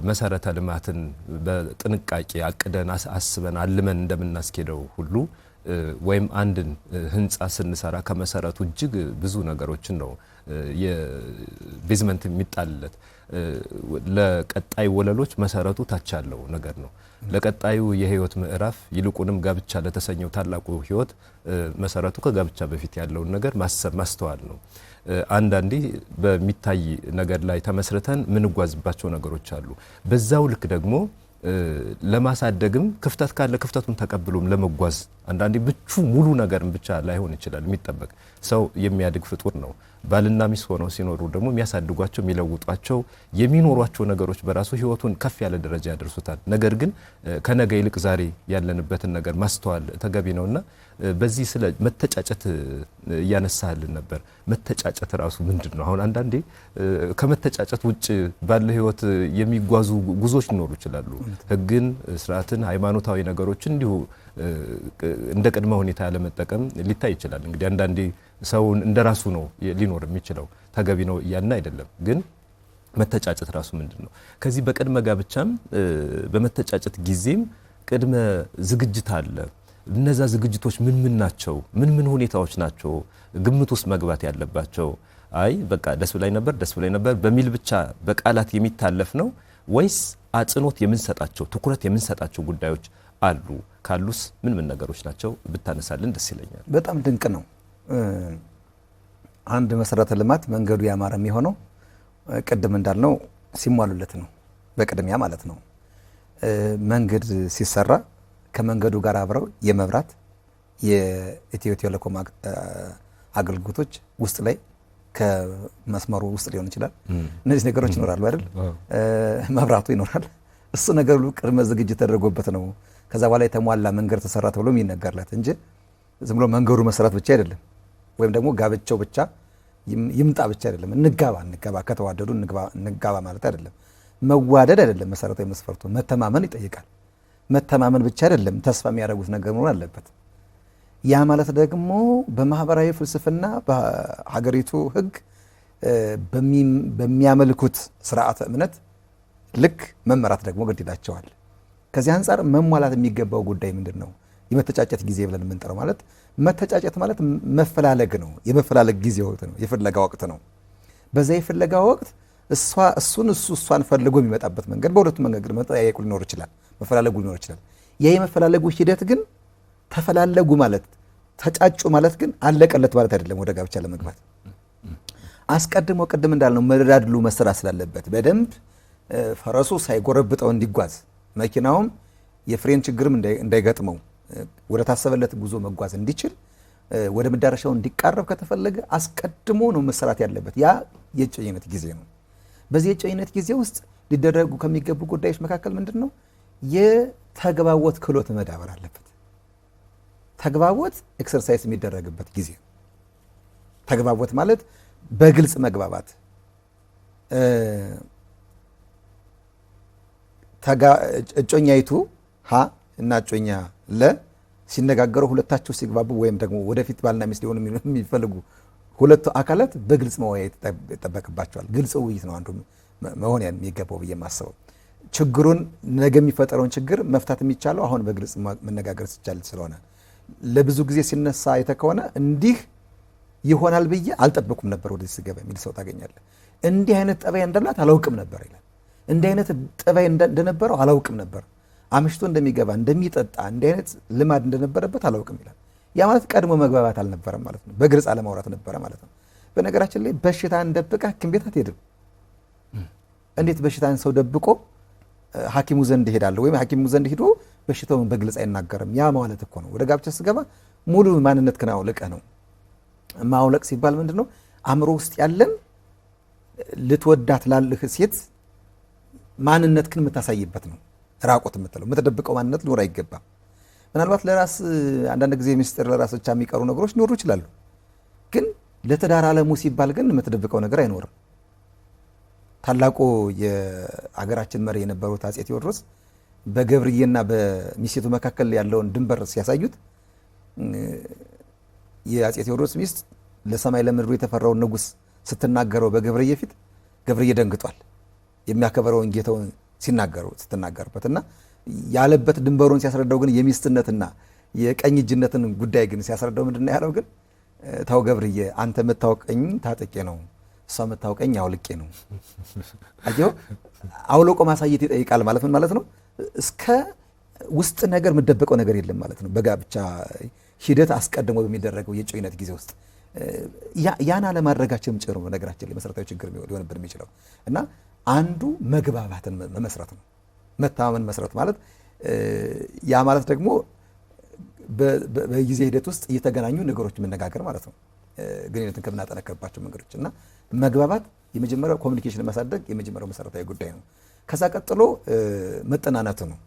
መሰረተ ልማትን በጥንቃቄ አቅደን አስበን አልመን እንደምናስኬደው ሁሉ ወይም አንድን ህንጻ ስንሰራ ከመሰረቱ እጅግ ብዙ ነገሮችን ነው የቤዝመንት የሚጣልለት። ለቀጣይ ወለሎች መሰረቱ ታች ያለው ነገር ነው። ለቀጣዩ የህይወት ምዕራፍ ይልቁንም ጋብቻ ለተሰኘው ታላቁ ህይወት መሰረቱ ከጋብቻ በፊት ያለውን ነገር ማሰብ ማስተዋል ነው። አንዳንዴ በሚታይ ነገር ላይ ተመስርተን ምንጓዝባቸው ነገሮች አሉ። በዛው ልክ ደግሞ ለማሳደግም ክፍተት ካለ ክፍተቱን ተቀብሎም ለመጓዝ አንዳንዴ ሙሉ ነገርን ብቻ ላይሆን ይችላል የሚጠበቅ ሰው የሚያድግ ፍጡር ነው። ባልና ሚስት ሆነው ሲኖሩ ደግሞ የሚያሳድጓቸው የሚለውጧቸው የሚኖሯቸው ነገሮች በራሱ ህይወቱን ከፍ ያለ ደረጃ ያደርሱታል። ነገር ግን ከነገ ይልቅ ዛሬ ያለንበትን ነገር ማስተዋል ተገቢ ነውና በዚህ ስለ መተጫጨት እያነሳልን ነበር። መተጫጨት ራሱ ምንድን ነው? አሁን አንዳንዴ ከመተጫጨት ውጭ ባለ ህይወት የሚጓዙ ጉዞች ሊኖሩ ይችላሉ። ህግን፣ ስርዓትን፣ ሃይማኖታዊ ነገሮች እንዲሁ እንደ ቅድመ ሁኔታ ያለመጠቀም ሊታይ ይችላል። እንግዲህ አንዳንዴ ሰውን እንደራሱ ነው ሊኖር የሚችለው። ተገቢ ነው እያልን አይደለም። ግን መተጫጨት ራሱ ምንድን ነው? ከዚህ በቅድመ ጋብቻም በመተጫጨት ጊዜም ቅድመ ዝግጅት አለ። እነዛ ዝግጅቶች ምን ናቸው? ምን ሁኔታዎች ናቸው ግምት ውስጥ መግባት ያለባቸው? አይ በቃ ደስ ብላኝ ነበር በሚል ብቻ በቃላት የሚታለፍ ነው ወይስ አጽንኦት የምንሰጣቸው ትኩረት የምንሰጣቸው ጉዳዮች አሉ? ካሉስ ምን ነገሮች ናቸው ብታነሳልን ደስ ይለኛል። በጣም ድንቅ ነው። አንድ መሰረተ ልማት መንገዱ ያማረ የሚሆነው ቅድም እንዳልነው ሲሟሉለት ነው። በቅድሚያ ማለት ነው። መንገድ ሲሰራ ከመንገዱ ጋር አብረው የመብራት የኢትዮ ቴሌኮም አገልግሎቶች ውስጥ ላይ ከመስመሩ ውስጥ ሊሆን ይችላል። እነዚህ ነገሮች ይኖራሉ አይደል? መብራቱ ይኖራል። እሱ ነገር ሁሉ ቅድመ ዝግጅት ተደርጎበት ነው ከዛ በኋላ የተሟላ መንገድ ተሰራ ተብሎ የሚነገርለት እንጂ ዝም ብሎ መንገዱ መሰራት ብቻ አይደለም፣ ወይም ደግሞ ጋብቻው ብቻ ይምጣ ብቻ አይደለም። እንጋባ ከተዋደዱ እንጋባ ማለት አይደለም። መዋደድ አይደለም መሰረታዊ መስፈርቱ፣ መተማመን ይጠይቃል። መተማመን ብቻ አይደለም፣ ተስፋ የሚያደርጉት ነገር መኖር አለበት። ያ ማለት ደግሞ በማህበራዊ ፍልስፍና በሀገሪቱ ህግ በሚያመልኩት ስርዓተ እምነት ልክ መመራት ደግሞ ግድ ይላቸዋል። ከዚህ አንጻር መሟላት የሚገባው ጉዳይ ምንድን ነው? የመተጫጨት ጊዜ ብለን የምንጠራው ማለት መተጫጨት ማለት መፈላለግ ነው። የመፈላለግ ጊዜ ወቅት ነው። የፍለጋ ወቅት ነው። በዛ የፍለጋ ወቅት እሷን ፈልጎ የሚመጣበት መንገድ በሁለቱም መንገድ መጠያየቁ ሊኖር ይችላል፣ መፈላለጉ ሊኖር ይችላል። ያ የመፈላለጉ ሂደት ግን ተፈላለጉ ማለት ተጫጩ ማለት ግን አለቀለት ማለት አይደለም። ወደ ጋብቻ ለመግባት አስቀድሞ ቅድም እንዳልነው መደላድሉ መሰራት ስላለበት በደንብ ፈረሱ ሳይጎረብጠው እንዲጓዝ መኪናውም የፍሬን ችግርም እንዳይገጥመው ወደ ታሰበለት ጉዞ መጓዝ እንዲችል ወደ መዳረሻው እንዲቃረብ ከተፈለገ አስቀድሞ ነው መሰራት ያለበት። ያ የእጮኝነት ጊዜ ነው። በዚህ የእጮኝነት ጊዜ ውስጥ ሊደረጉ ከሚገቡ ጉዳዮች መካከል ምንድን ነው? የተግባቦት ክህሎት መዳበር አለበት። ተግባቦት ኤክሰርሳይዝ የሚደረግበት ጊዜ። ተግባቦት ማለት በግልጽ መግባባት፣ እጮኛይቱ ሀ እና እጮኛ ለ ሲነጋገሩ ሁለታቸው ሲግባቡ ወይም ደግሞ ወደፊት ባልና ሚስት ሊሆኑ የሚፈልጉ ሁለቱ አካላት በግልጽ መወያየት ይጠበቅባቸዋል። ግልጽ ውይይት ነው አንዱ መሆን የሚገባው ብዬ የማስበው። ችግሩን ነገ የሚፈጠረውን ችግር መፍታት የሚቻለው አሁን በግልጽ መነጋገር ሲቻል ስለሆነ ለብዙ ጊዜ ሲነሳ አይተህ ከሆነ እንዲህ ይሆናል ብዬ አልጠበኩም ነበር ወደዚህ ስገባ የሚል ሰው ታገኛለህ። እንዲህ አይነት ጠባይ እንዳላት አላውቅም ነበር ይላል። እንዲህ አይነት ጠባይ እንደነበረው አላውቅም ነበር። አምሽቶ እንደሚገባ እንደሚጠጣ እንዲህ አይነት ልማድ እንደነበረበት አላውቅም ይላል። ያ ማለት ቀድሞ መግባባት አልነበረም ማለት ነው። በግልጽ አለማውራት ነበረ ማለት ነው። በነገራችን ላይ በሽታን ደብቀህ ሐኪም ቤት አትሄድም። እንዴት በሽታን ሰው ደብቆ ሐኪሙ ዘንድ ይሄዳል? ወይም ሐኪሙ ዘንድ ሄዶ በሽታውን በግልጽ አይናገርም። ያ ማለት እኮ ነው ወደ ጋብቻ ስገባ ሙሉ ማንነትህን አውልቀህ ነው ማውለቅ ሲባል ምንድነው? አእምሮ ውስጥ ያለን ልትወዳት ላልህ ሴት ማንነት ግን የምታሳይበት ነው። ራቆት የምትለው የምትደብቀው ማንነት ሊኖር አይገባም። ምናልባት ለራስ አንዳንድ ጊዜ ሚስጥር ለራስ ብቻ የሚቀሩ ነገሮች ሊኖሩ ይችላሉ። ግን ለትዳር ዓለሙ ሲባል ግን የምትደብቀው ነገር አይኖርም። ታላቁ የአገራችን መሪ የነበሩት አፄ ቴዎድሮስ በገብርዬና በሚስቱ መካከል ያለውን ድንበር ሲያሳዩት የአፄ ቴዎድሮስ ሚስት ለሰማይ ለምድሩ የተፈራውን ንጉሥ ስትናገረው በገብርዬ ፊት ገብርዬ ደንግጧል። የሚያከበረውን ጌታውን ስትናገርበት እና ያለበት ድንበሩን ሲያስረዳው ግን የሚስትነትና የቀኝ እጅነትን ጉዳይ ግን ሲያስረዳው ምንድን ነው ያለው? ግን ታው ገብርዬ አንተ የምታውቀኝ ታጥቄ ነው፣ እሷ የምታውቀኝ አውልቄ ነው። አየው፣ አውልቆ ማሳየት ይጠይቃል ማለት ምን ማለት ነው? እስከ ውስጥ ነገር የምደበቀው ነገር የለም ማለት ነው። በጋብቻ ሂደት አስቀድሞ በሚደረገው የጮኝነት ጊዜ ውስጥ ያን አለማድረጋችንም ጭሩ ነገራችን ላይ መሰረታዊ ችግር ሊሆንብን የሚችለው እና አንዱ መግባባትን መመስረት ነው። መተማመን መስረት ማለት ያ ማለት ደግሞ በጊዜ ሂደት ውስጥ እየተገናኙ ነገሮች መነጋገር ማለት ነው። ግንኙነትን ከምናጠነክርባቸው መንገዶች እና መግባባት የመጀመሪያው ኮሚኒኬሽን ማሳደግ የመጀመሪያው መሰረታዊ ጉዳይ ነው። ከዛ ቀጥሎ መጠናናት ነው።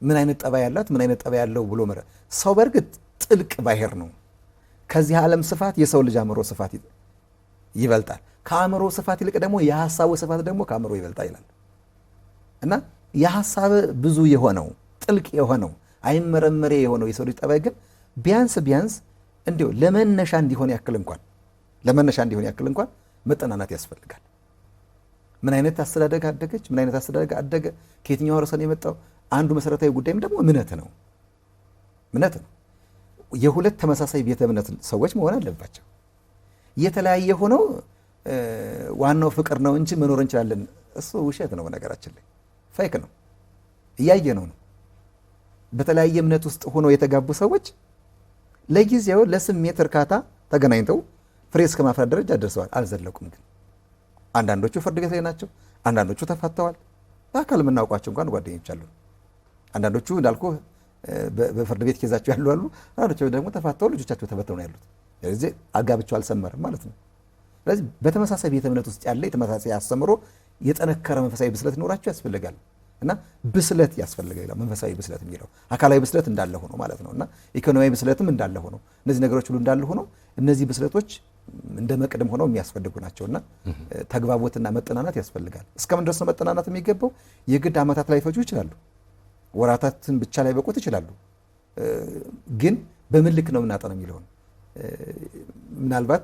ምን አይነት ጠባይ ያላት ምን አይነት ጠባይ ያለው ብሎ ሰው በእርግጥ ጥልቅ ባሕር ነው። ከዚህ ዓለም ስፋት የሰው ልጅ አእምሮ ስፋት ይበልጣል። ከአእምሮ ስፋት ይልቅ ደግሞ የሐሳቡ ስፋት ደግሞ ከአእምሮ ይበልጣል ይላል እና የሐሳብ ብዙ የሆነው ጥልቅ የሆነው አይመረመሬ የሆነው የሰው ልጅ ጠባይ ግን ቢያንስ እንዲሁ ለመነሻ እንዲሆን ያክል እንኳን መጠናናት ያስፈልጋል። ምን አይነት አስተዳደግ አደገች፣ ምን አይነት አስተዳደግ አደገ፣ ከየትኛው ርዕሰ ነው የመጣው? አንዱ መሰረታዊ ጉዳይም ደግሞ እምነት ነው። የሁለት ተመሳሳይ ቤተ እምነት ሰዎች መሆን አለባቸው። የተለያየ ሆነው ዋናው ፍቅር ነው እንጂ መኖር እንችላለን፣ እሱ ውሸት ነው። በነገራችን ላይ ፌክ ነው፣ እያየ ነው። በተለያየ እምነት ውስጥ ሆነው የተጋቡ ሰዎች ለጊዜው ለስሜት እርካታ ተገናኝተው ፍሬ እስከ ማፍራት ደረጃ ደርሰዋል፣ አልዘለቁም። ግን አንዳንዶቹ ፍርድ ቤት ላይ ናቸው፣ አንዳንዶቹ ተፋተዋል። በአካል የምናውቋቸው እንኳን ጓደኞች አሉ። አንዳንዶቹ እንዳልኩ በፍርድ ቤት ኬዛቸው ያሉ አሉ፣ አንዳንዶቹ ደግሞ ተፋተው ልጆቻቸው ተበተው ነው ያሉት። ስለዚህ አጋብቻው አልሰመረም ማለት ነው። ስለዚህ በተመሳሳይ ቤተ እምነት ውስጥ ያለ የተመሳሳይ አስተምሮ የጠነከረ መንፈሳዊ ብስለት ኖራቸው ያስፈልጋል እና ብስለት ያስፈልጋል። መንፈሳዊ ብስለት የሚለው አካላዊ ብስለት እንዳለ ሆኖ ማለት ነው እና ኢኮኖሚያዊ ብስለትም እንዳለ ሆኖ እነዚህ ነገሮች ሁሉ እንዳለ ሆኖ እነዚህ ብስለቶች እንደ መቅደም ሆነው የሚያስፈልጉ ናቸውና ተግባቦትና መጠናናት ያስፈልጋል። እስከምን ድረስ ነው መጠናናት የሚገባው? የግድ ዓመታት ላይ ፈጁ ይችላሉ፣ ወራታትን ብቻ ላይ በቁት ይችላሉ። ግን በምን ልክ ነው የምናጠነው የሚለውን ምናልባት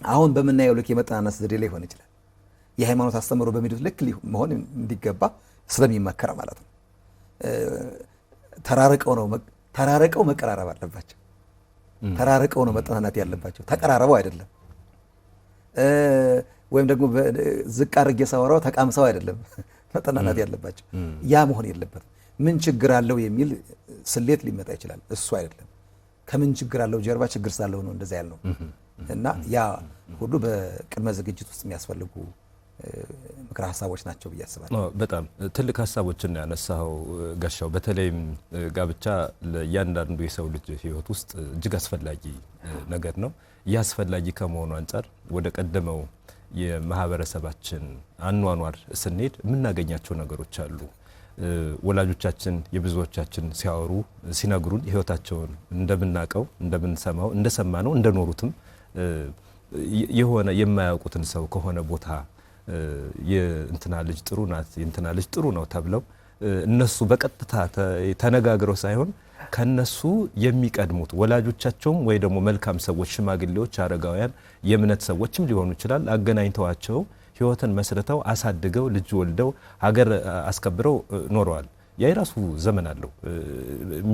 አሁን በምናየው ልክ የመጠናናት ዘዴ ላይ ሆን ይችላል። የሃይማኖት አስተምሮ በሚሉት ልክ መሆን እንዲገባ ስለሚመከረ ማለት ነው። ተራርቀው መቀራረብ አለባቸው። ተራርቀው ነው መጠናናት ያለባቸው፣ ተቀራረበው አይደለም። ወይም ደግሞ ዝቅ አድርጌ ሳወራው ተቃምሰው አይደለም መጠናናት ያለባቸው። ያ መሆን የለበትም። ምን ችግር አለው የሚል ስሌት ሊመጣ ይችላል። እሱ አይደለም። ከምን ችግር አለው ጀርባ ችግር ስላለው ነው እንደዛ ያልነው እና ያ ሁሉ በቅድመ ዝግጅት ውስጥ የሚያስፈልጉ ምክረ ሀሳቦች ናቸው ብዬ አስባለሁ። በጣም ትልቅ ሀሳቦችን ያነሳው ጋሻው። በተለይም ጋብቻ ለእያንዳንዱ የሰው ልጅ ሕይወት ውስጥ እጅግ አስፈላጊ ነገር ነው። ይህ አስፈላጊ ከመሆኑ አንጻር ወደ ቀደመው የማህበረሰባችን አኗኗር ስንሄድ የምናገኛቸው ነገሮች አሉ። ወላጆቻችን የብዙዎቻችን ሲያወሩ ሲነግሩን ሕይወታቸውን እንደምናቀው እንደምንሰማው እንደሰማነው እንደኖሩትም የሆነ የማያውቁትን ሰው ከሆነ ቦታ የእንትና ልጅ ጥሩ ናት የእንትና ልጅ ጥሩ ነው ተብለው እነሱ በቀጥታ ተነጋግረው ሳይሆን ከነሱ የሚቀድሙት ወላጆቻቸውም ወይ ደግሞ መልካም ሰዎች፣ ሽማግሌዎች፣ አረጋውያን፣ የእምነት ሰዎችም ሊሆኑ ይችላል አገናኝተዋቸው ሕይወትን መስርተው አሳድገው ልጅ ወልደው ሀገር አስከብረው ኖረዋል። ያ የራሱ ዘመን አለው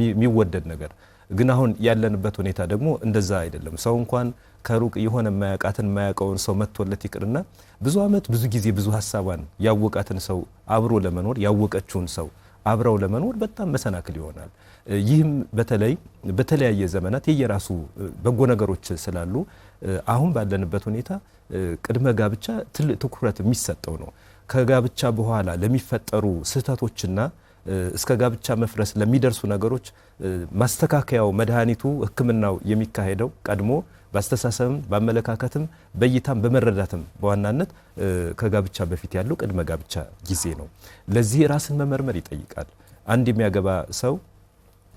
የሚወደድ ነገር። ግን አሁን ያለንበት ሁኔታ ደግሞ እንደዛ አይደለም። ሰው እንኳን ከሩቅ የሆነ የማያውቀውን ሰው መጥቶለት ይቅርና ብዙ ዓመት ብዙ ጊዜ ብዙ ሀሳቧን ያወቃትን ሰው አብሮ ለመኖር ያወቀችውን ሰው አብረው ለመኖር በጣም መሰናክል ይሆናል። ይህም በተለይ በተለያየ ዘመናት የየራሱ በጎ ነገሮች ስላሉ አሁን ባለንበት ሁኔታ ቅድመ ጋብቻ ትልቅ ትኩረት የሚሰጠው ነው። ከጋብቻ በኋላ ለሚፈጠሩ ስህተቶችና እስከ ጋብቻ መፍረስ ለሚደርሱ ነገሮች ማስተካከያው መድኃኒቱ ሕክምናው የሚካሄደው ቀድሞ በአስተሳሰብም በአመለካከትም በእይታም በመረዳትም በዋናነት ከጋብቻ በፊት ያለው ቅድመ ጋብቻ ጊዜ ነው። ለዚህ ራስን መመርመር ይጠይቃል። አንድ የሚያገባ ሰው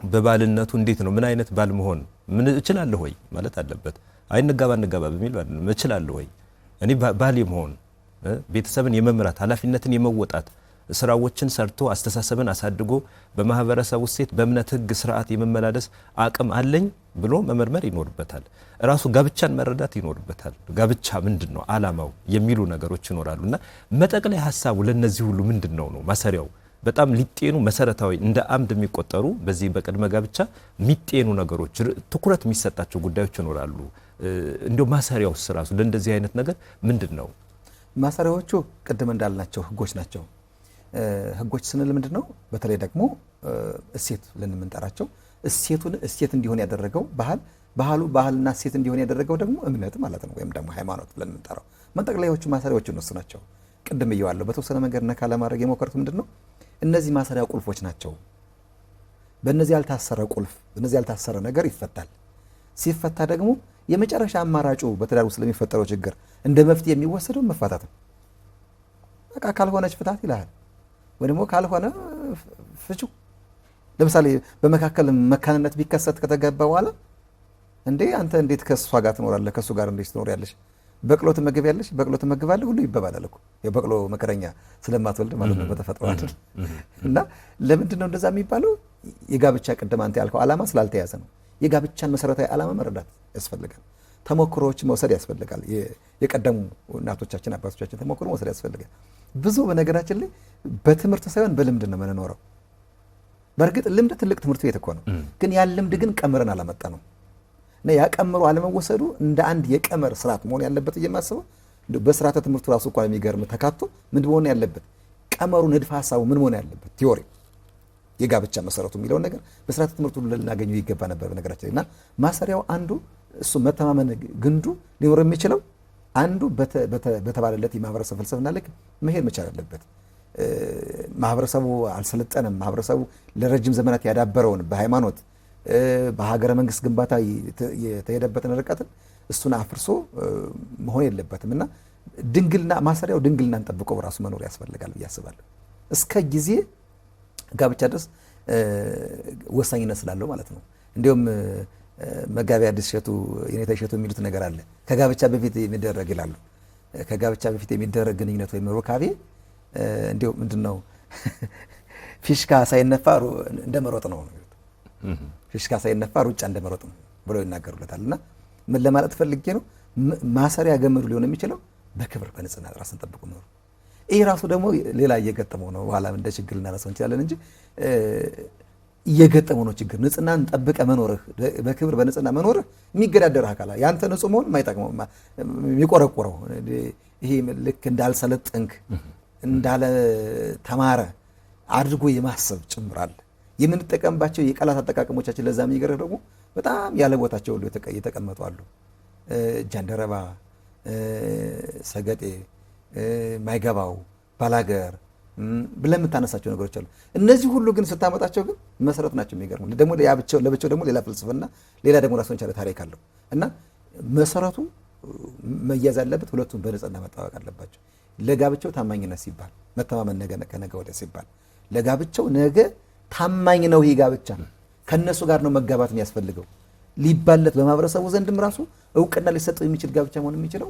በባልነቱ እንዴት ነው ምን አይነት ባል መሆን ምን እችላለሁ ወይ ማለት አለበት። አይንጋባ በሚል ማለት እችላለሁ ወይ እኔ ባል የመሆን ቤተሰብን የመምራት ኃላፊነትን የመወጣት ስራዎችን ሰርቶ አስተሳሰብን አሳድጎ በማህበረሰቡ ሴት በእምነት ህግ ስርዓት የመመላለስ አቅም አለኝ ብሎ መመርመር ይኖርበታል። ራሱ ጋብቻን መረዳት ይኖርበታል። ጋብቻ ምንድነው አላማው የሚሉ ነገሮች ይኖራሉና መጠቅለያ ሐሳቡ ለነዚህ ሁሉ ምንድነው ነው ማሰሪያው በጣም ሊጤኑ መሰረታዊ እንደ አምድ የሚቆጠሩ በዚህ በቅድመ ጋብቻ የሚጤኑ ነገሮች ትኩረት የሚሰጣቸው ጉዳዮች ይኖራሉ። እንደው ማሰሪያውስ ራሱ ለእንደዚህ አይነት ነገር ምንድነው? ማሰሪያዎቹ ቅድም እንዳልናቸው ህጎች ናቸው። ህጎች ስንል ምንድነው? በተለይ ደግሞ እሴት ለምንጠራቸው እሴት እንዲሆን ያደረገው ባህልና እሴት እንዲሆን ያደረገው ደግሞ እምነት ማለት ነው፣ ወይም ደግሞ ሃይማኖት ብለን የምንጠራው መጠቅለያዎቹ ማሰሪያዎቹ እነሱ ናቸው። ቅድም እየዋለሁ በተወሰነ መንገድ ነካ ለማድረግ የሞከርኩት ምንድነው እነዚህ ማሰሪያ ቁልፎች ናቸው። በእነዚህ ያልታሰረ ቁልፍ በእነዚህ ያልታሰረ ነገር ይፈታል። ሲፈታ ደግሞ የመጨረሻ አማራጩ በትዳር ውስጥ ለሚፈጠረው ችግር እንደ መፍትሄ የሚወሰደው መፋታት ነው። በቃ ካልሆነች ፍታት ይላል ወይ ደግሞ ካልሆነ ፍቹ። ለምሳሌ በመካከል መካንነት ቢከሰት ከተገባ በኋላ እንዴ አንተ እንዴት ከሷ ጋር ትኖራለህ ከሱ ጋር እንዴት ትኖሪያለሽ? በቅሎ ትመገቢያለሽ በቅሎ ትመገባለህ ሁሉ ይባባላል እኮ የበቅሎ መከረኛ ስለማትወልድ ማለት ነው በተፈጥሮ አይደል። እና ለምንድን ነው እንደዛ የሚባለው? የጋብቻ ቅድም አንተ ያልከው ዓላማ ስላልተያዘ ነው። የጋብቻን መሰረታዊ ዓላማ መረዳት ያስፈልጋል። ተሞክሮዎች መውሰድ ያስፈልጋል። የቀደሙ እናቶቻችን አባቶቻችን ተሞክሮ መውሰድ ያስፈልጋል። ብዙ በነገራችን ላይ በትምህርት ሳይሆን በልምድ ነው የምንኖረው። በእርግጥ ልምድ ትልቅ ትምህርት ቤት እኮ ነው፣ ግን ያ ልምድ ግን ቀምረን አላመጣ ነው እና ያ ቀምሮ አለመወሰዱ እንደ አንድ የቀመር ስርዓት መሆን ያለበት እየማስበው በስርዓተ ትምህርቱ ራሱ እንኳን የሚገርም ተካቶ ምን መሆን ያለበት ቀመሩ ንድፈ ሐሳቡ ምን መሆን ያለበት ቲዮሪ የጋብቻ መሰረቱ የሚለውን ነገር በስርዓተ ትምህርቱ ልናገኘው ይገባ ነበር በነገራችን እና ማሰሪያው አንዱ እሱ መተማመን ግንዱ ሊኖር የሚችለው አንዱ በተባለለት የማህበረሰብ ፍልስፍና ልክ መሄድ መቻል አለበት። ማህበረሰቡ አልሰለጠነም። ማህበረሰቡ ለረጅም ዘመናት ያዳበረውን በሃይማኖት በሀገረ መንግስት ግንባታ የተሄደበትን ርቀትን እሱን አፍርሶ መሆን የለበትም እና ድንግልና ማሰሪያው ድንግልናን ጠብቆ ራሱ መኖር ያስፈልጋል ብዬ አስባለሁ። እስከ ጊዜ ጋብቻ ድረስ ወሳኝነት ስላለው ማለት ነው። እንዲሁም መጋቢ አዲስ እሸቱ የኔታ እሸቱ የሚሉት ነገር አለ። ከጋብቻ በፊት የሚደረግ ይላሉ። ከጋብቻ በፊት የሚደረግ ግንኙነት ወይም ሩካቤ እንዲሁ ምንድነው ፊሽካ ሳይነፋ እንደመሮጥ ነው። ፊሽካ ሳይነፋ ሩጫ እንደመሮጥ ነው ብለው ይናገሩለታል። እና ምን ለማለት ፈልጌ ነው? ማሰሪያ ገመዱ ሊሆን የሚችለው በክብር በንጽህና ራስን ጠብቆ ነው። ይህ ራሱ ደግሞ ሌላ እየገጠመው ነው። በኋላ እንደ ችግር ልናነሳው እንችላለን እንጂ እየገጠመው ነው ችግር። ንጽህናን ጠብቀ መኖርህ በክብር በንጽህና መኖርህ የሚገዳደርህ አካል ያንተ ንጹህ መሆን የማይጠቅመው የሚቆረቆረው ይሄ ልክ እንዳልሰለጠንክ እንዳለ ተማረ አድርጎ የማሰብ ጭምራል። የምንጠቀምባቸው የቃላት አጠቃቀሞቻችን ለዛ የሚገርህ ደግሞ በጣም ያለ ቦታቸው ሁሉ የተቀመጡ አሉ። ጃንደረባ፣ ሰገጤ፣ ማይገባው፣ ባላገር ብለን የምታነሳቸው ነገሮች አሉ። እነዚህ ሁሉ ግን ስታመጣቸው ግን መሰረት ናቸው። የሚገርሙ ደግሞ ለብቻው ደግሞ ሌላ ፍልስፍና ሌላ ደግሞ ራሱን የቻለ ታሪክ አለው እና መሰረቱ መያዝ አለበት። ሁለቱም በንጽህና መጠባበቅ አለባቸው። ለጋብቻው ታማኝነት ሲባል መተማመን ነገ ከነገ ወዲያ ሲባል ለጋብቻው ነገ ታማኝ ነው። ይሄ ጋብቻ ከነሱ ጋር ነው መጋባት የሚያስፈልገው ሊባለት በማህበረሰቡ ዘንድም ራሱ እውቅና ሊሰጠው የሚችል ጋብቻ መሆን የሚችለው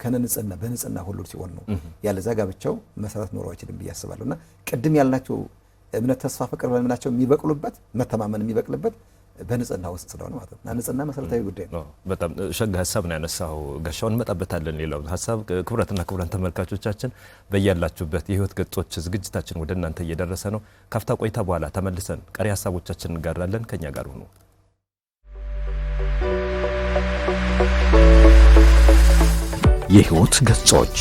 ከነንጽህና በንጽህና ሁሉ ሲሆን ነው። ያለዛ ጋብቻው መሰረት ኖሮ አይችልም ብዬ አስባለሁ። እና ቅድም ያልናቸው እምነት፣ ተስፋ፣ ፍቅር በምናቸው የሚበቅሉበት መተማመን የሚበቅልበት በንጽህና ውስጥ ስለሆነ ማለት ነው። እና ንጽህና መሰረታዊ ጉዳይ ነው። በጣም ሸጋ ሀሳብ ነው ያነሳው ጋሻው። እንመጣበታለን። ሌላው ሀሳብ ክቡራትና ክቡራን ተመልካቾቻችን በያላችሁበት የህይወት ገጾች ዝግጅታችን ወደ እናንተ እየደረሰ ነው። ካፍታ ቆይታ በኋላ ተመልሰን ቀሪ ሀሳቦቻችን እንጋራለን። ከኛ ጋር ሁኑ። የህይወት ገጾች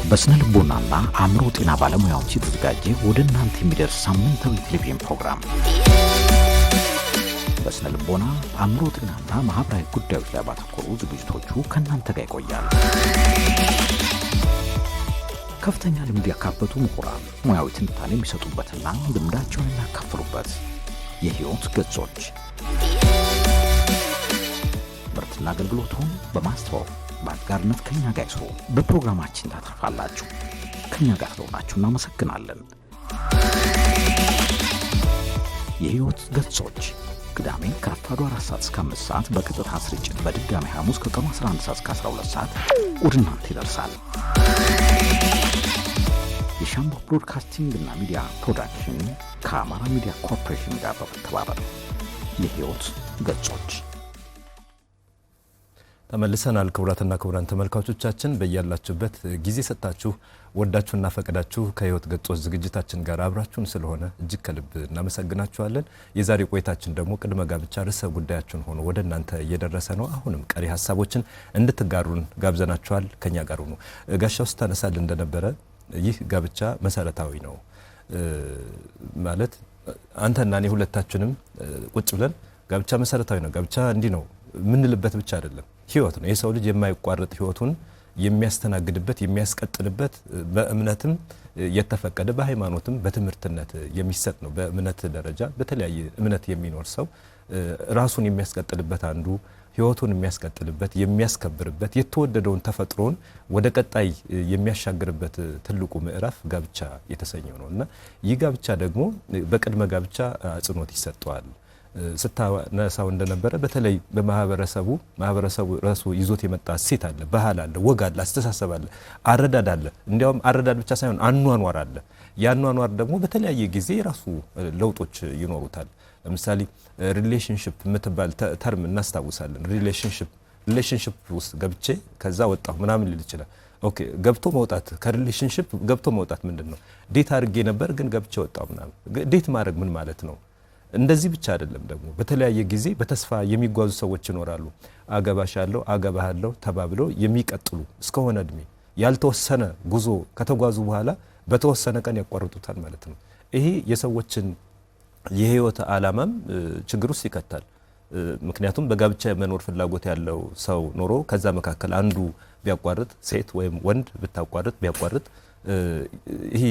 በስነ ልቦናና አእምሮ ጤና ባለሙያዎች የተዘጋጀ ወደ እናንተ የሚደርስ ሳምንታዊ ቴሌቪዥን ፕሮግራም በስነ ልቦና አእምሮ ጤናና ማህበራዊ ጉዳዮች ላይ ባተኮሩ ዝግጅቶቹ ከእናንተ ጋር ይቆያል። ከፍተኛ ልምድ ያካበቱ ምሁራን ሙያዊ ትንታኔ የሚሰጡበትና ልምዳቸውን የሚያካፍሉበት የህይወት ገጾች ምርትና አገልግሎቱን በማስተዋወቅ በአጋርነት ከኛ ጋር ይስሩ። በፕሮግራማችን ታተርፋላችሁ። ከኛ ጋር ስለሆናችሁ እናመሰግናለን። የሕይወት ገጾች ቅዳሜ ከረፋዱ 4 ሰዓት እስከ 5 ሰዓት በቀጥታ ስርጭት፣ በድጋሚ ሐሙስ ከቀኑ 11 ሰዓት እስከ 12 ሰዓት ወደ እናንተ ይደርሳል። የሻምቦ ብሮድካስቲንግ እና ሚዲያ ፕሮዳክሽን ከአማራ ሚዲያ ኮርፖሬሽን ጋር በመተባበር የሕይወት ገጾች ተመልሰናል። ክቡራትና ክቡራን ተመልካቾቻችን በእያላችሁበት ጊዜ ሰጣችሁ ወዳችሁና ፈቅዳችሁ ከሕይወት ገጾች ዝግጅታችን ጋር አብራችሁን ስለሆነ እጅግ ከልብ እናመሰግናችኋለን። የዛሬ ቆይታችን ደግሞ ቅድመ ጋብቻ ርዕሰ ጉዳያችን ሆኖ ወደ እናንተ እየደረሰ ነው። አሁንም ቀሪ ሀሳቦችን እንድትጋሩን ጋብዘናችኋል። ከኛ ጋር ሁኑ። ጋሻው ስታነሳል እንደነበረ ይህ ጋብቻ መሰረታዊ ነው ማለት አንተና እኔ ሁለታችንም ቁጭ ብለን ጋብቻ መሰረታዊ ነው፣ ጋብቻ እንዲህ ነው ምንልበት ብቻ አይደለም። ህይወት ነው። የሰው ልጅ የማይቋረጥ ህይወቱን የሚያስተናግድበት የሚያስቀጥልበት በእምነትም የተፈቀደ በሃይማኖትም በትምህርትነት የሚሰጥ ነው። በእምነት ደረጃ በተለያየ እምነት የሚኖር ሰው ራሱን የሚያስቀጥልበት አንዱ ህይወቱን የሚያስቀጥልበት የሚያስከብርበት የተወደደውን ተፈጥሮን ወደ ቀጣይ የሚያሻግርበት ትልቁ ምዕራፍ ጋብቻ የተሰኘው ነው እና ይህ ጋብቻ ደግሞ በቅድመ ጋብቻ አጽንኦት ይሰጠዋል። ስታነሳው እንደነበረ በተለይ በማህበረሰቡ ራሱ ይዞት የመጣ እሴት አለ፣ ባህል አለ፣ ወግ አለ፣ አስተሳሰብ አለ፣ አረዳድ አለ። እንዲያውም አረዳድ ብቻ ሳይሆን አኗኗር አለ። ያኗኗር ደግሞ በተለያየ ጊዜ ራሱ ለውጦች ይኖሩታል። ለምሳሌ ሪሌሽንሺፕ የምትባል ተርም እናስታውሳለን። ሪሌሽንሺፕ ውስጥ ገብቼ ከዛ ወጣሁ ምናምን ሊል ይችላል። ኦኬ ገብቶ መውጣት ከሪሌሽንሺፕ ገብቶ መውጣት ምንድነው? ዴት አድርጌ ነበር ግን ገብቼ ወጣሁ ምናምን። ዴት ማድረግ ምን ማለት ነው? እንደዚህ ብቻ አይደለም። ደግሞ በተለያየ ጊዜ በተስፋ የሚጓዙ ሰዎች ይኖራሉ። አገባሻለሁ አገባሃለሁ ተባብለው የሚቀጥሉ እስከሆነ እድሜ ያልተወሰነ ጉዞ ከተጓዙ በኋላ በተወሰነ ቀን ያቋርጡታል ማለት ነው። ይሄ የሰዎችን የህይወት ዓላማም ችግር ውስጥ ይከታል። ምክንያቱም በጋብቻ የመኖር ፍላጎት ያለው ሰው ኖሮ ከዛ መካከል አንዱ ቢያቋርጥ፣ ሴት ወይም ወንድ ቢያቋርጥ ይሄ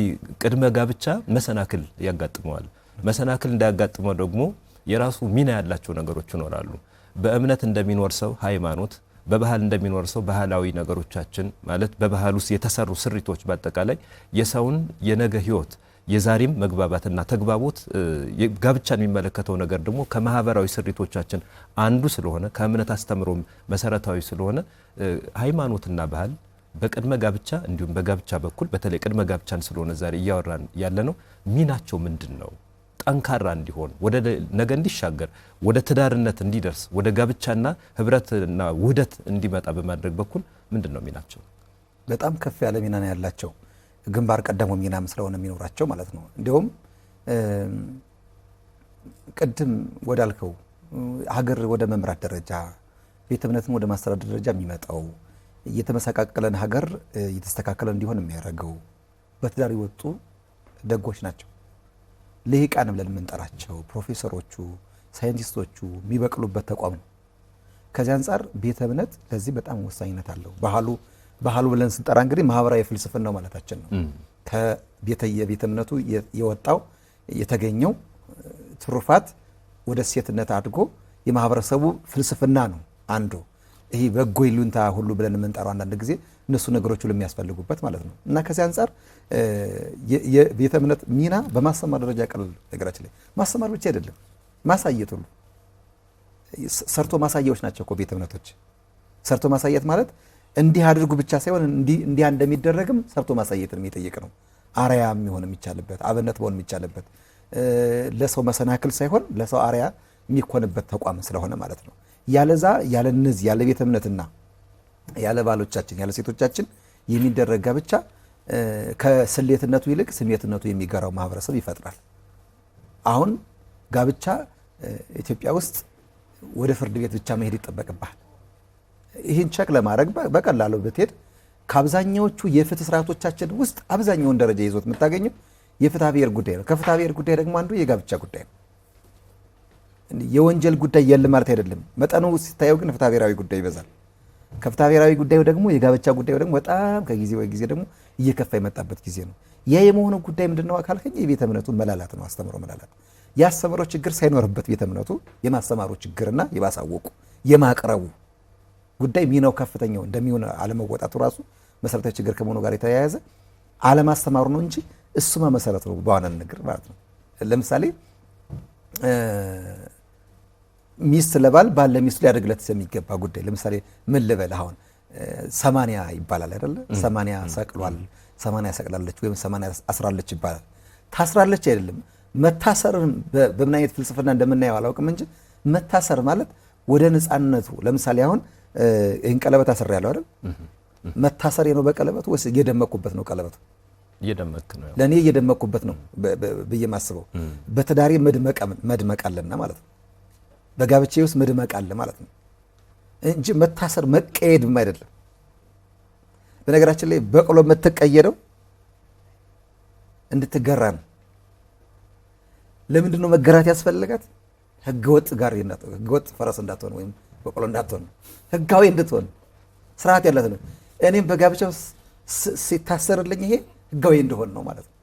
ቅድመ ጋብቻ መሰናክል ያጋጥመዋል። መሰናክል እንዳያጋጥመው ደግሞ የራሱ ሚና ያላቸው ነገሮች ይኖራሉ። በእምነት እንደሚኖር ሰው ሃይማኖት፣ በባህል እንደሚኖር ሰው ባህላዊ ነገሮቻችን ማለት በባህል ውስጥ የተሰሩ ስሪቶች በአጠቃላይ የሰውን የነገ ህይወት የዛሬም መግባባትና ተግባቦት ጋብቻን የሚመለከተው ነገር ደግሞ ከማህበራዊ ስሪቶቻችን አንዱ ስለሆነ ከእምነት አስተምሮም መሰረታዊ ስለሆነ ሃይማኖትና ባህል በቅድመ ጋብቻ እንዲሁም በጋብቻ በኩል በተለይ ቅድመ ጋብቻን ስለሆነ ዛሬ እያወራን ያለነው ሚናቸው ምንድነው? ጠንካራ እንዲሆን ወደ ነገ እንዲሻገር ወደ ትዳርነት እንዲደርስ ወደ ጋብቻና ህብረትና ውህደት እንዲመጣ በማድረግ በኩል ምንድነው ሚናቸው? በጣም ከፍ ያለ ሚና ነው ያላቸው። ግንባር ቀደሙ ሚናም ስለሆነ የሚኖራቸው ማለት ነው። እንዲሁም ቅድም ወዳልከው ሀገር ወደ መምራት ደረጃ ቤተ እምነትን ወደ ማስተዳደር ደረጃ የሚመጣው እየተመሰቃቀለን ሀገር እየተስተካከለ እንዲሆን የሚያደርገው በትዳር የወጡ ደጎች ናቸው። ልሂቃን ብለን የምንጠራቸው ፕሮፌሰሮቹ፣ ሳይንቲስቶቹ የሚበቅሉበት ተቋም ነው። ከዚህ አንጻር ቤተ እምነት ለዚህ በጣም ወሳኝነት አለው። ባህሉ ብለን ስንጠራ እንግዲህ ማህበራዊ ፍልስፍናው ማለታችን ነው። የቤተ እምነቱ የወጣው የተገኘው ትሩፋት ወደ ሴትነት አድጎ የማህበረሰቡ ፍልስፍና ነው አንዱ። ይሄ በጎ ይሉንታ ሁሉ ብለን የምንጠራው አንዳንድ ጊዜ እነሱ ነገሮች ሁሉ የሚያስፈልጉበት ማለት ነው። እና ከዚህ አንጻር የቤተ እምነት ሚና በማስተማር ደረጃ ቀላል ነገራችን ላይ ማስተማር ብቻ አይደለም፣ ማሳየት ሁሉ ሰርቶ ማሳያዎች ናቸው እኮ ቤተ እምነቶች። ሰርቶ ማሳየት ማለት እንዲህ አድርጉ ብቻ ሳይሆን እንዲህ እንደሚደረግም ሰርቶ ማሳየትን የሚጠይቅ ነው። አርያ የሚሆን የሚቻልበት አብነት መሆን የሚቻልበት ለሰው መሰናክል ሳይሆን ለሰው አርያ የሚኮንበት ተቋም ስለሆነ ማለት ነው። ያለዛ ያለ እነዚህ ያለ ቤተ እምነትና ያለ ባሎቻችን ያለ ሴቶቻችን የሚደረግ ጋብቻ ከስሌትነቱ ይልቅ ስሜትነቱ የሚገራው ማህበረሰብ ይፈጥራል። አሁን ጋብቻ ኢትዮጵያ ውስጥ ወደ ፍርድ ቤት ብቻ መሄድ ይጠበቅብሃል። ይህን ቸክ ለማድረግ በቀላሉ ብትሄድ ከአብዛኛዎቹ የፍትህ ስርዓቶቻችን ውስጥ አብዛኛውን ደረጃ ይዞት የምታገኘው የፍትሐ ብሔር ጉዳይ ነው። ከፍትሐ ብሔር ጉዳይ ደግሞ አንዱ የጋብቻ ጉዳይ ነው። የወንጀል ጉዳይ የለም ማለት አይደለም። መጠኑ ሲታየው ግን ፍትሐ ብሔራዊ ጉዳይ ይበዛል። ከፍትሐ ብሔራዊ ጉዳዩ ደግሞ የጋብቻ ጉዳዩ ደግሞ በጣም ከጊዜ ወደ ጊዜ ደግሞ እየከፋ የመጣበት ጊዜ ነው። ያ የመሆኑ ጉዳይ ምንድነው ካልከኝ የቤተ እምነቱ መላላት ነው። አስተምሮ መላላት ያስተምሮ ችግር ሳይኖርበት ቤተ እምነቱ የማስተማሩ ችግርና የማሳወቁ የማቅረቡ ጉዳይ ሚናው ከፍተኛው እንደሚሆን አለመወጣቱ ራሱ መሰረታዊ ችግር ከመሆኑ ጋር የተያያዘ አለማስተማሩ ነው እንጂ እሱማ መሰረቱ ነው በዋናነት ነገር ማለት ነው። ለምሳሌ ሚስት ለባል ባል ለሚስቱ ሊያደርግለት የሚገባ ጉዳይ ለምሳሌ ምን ልበል አሁን 80 ይባላል አይደለ? 80 ሰቅሏል፣ 80 ሰቅላለች ወይም 80 አስራለች ይባላል። ታስራለች አይደለም መታሰርን በምን አይነት ፍልስፍና እንደምናየው አላውቅም እንጂ መታሰር ማለት ወደ ነፃነቱ ለምሳሌ አሁን ይህን ቀለበት አስሬያለሁ አይደል? መታሰር ነው በቀለበቱ ወይስ እየደመኩበት ነው? ቀለበቱ እየደመክ ነው ለእኔ እየደመኩበት ነው ብዬ ማስበው። በትዳሬ መድመቅ አለና ማለት ነው። በጋብቻ ውስጥ መድመቅ አለ ማለት ነው እንጂ መታሰር መቀየድም አይደለም። በነገራችን ላይ በቅሎ የምትቀየደው እንድትገራ ነው። ለምንድን ነው መገራት ያስፈልጋት? ህገወጥ ጋሪ ህገወጥ ፈረስ እንዳትሆን ወይም በቅሎ እንዳትሆን ህጋዊ እንድትሆን ስርዓት ያላት ነው። እኔም በጋብቻው ሲታሰርልኝ ይሄ ህጋዊ እንደሆን ነው ማለት ነው።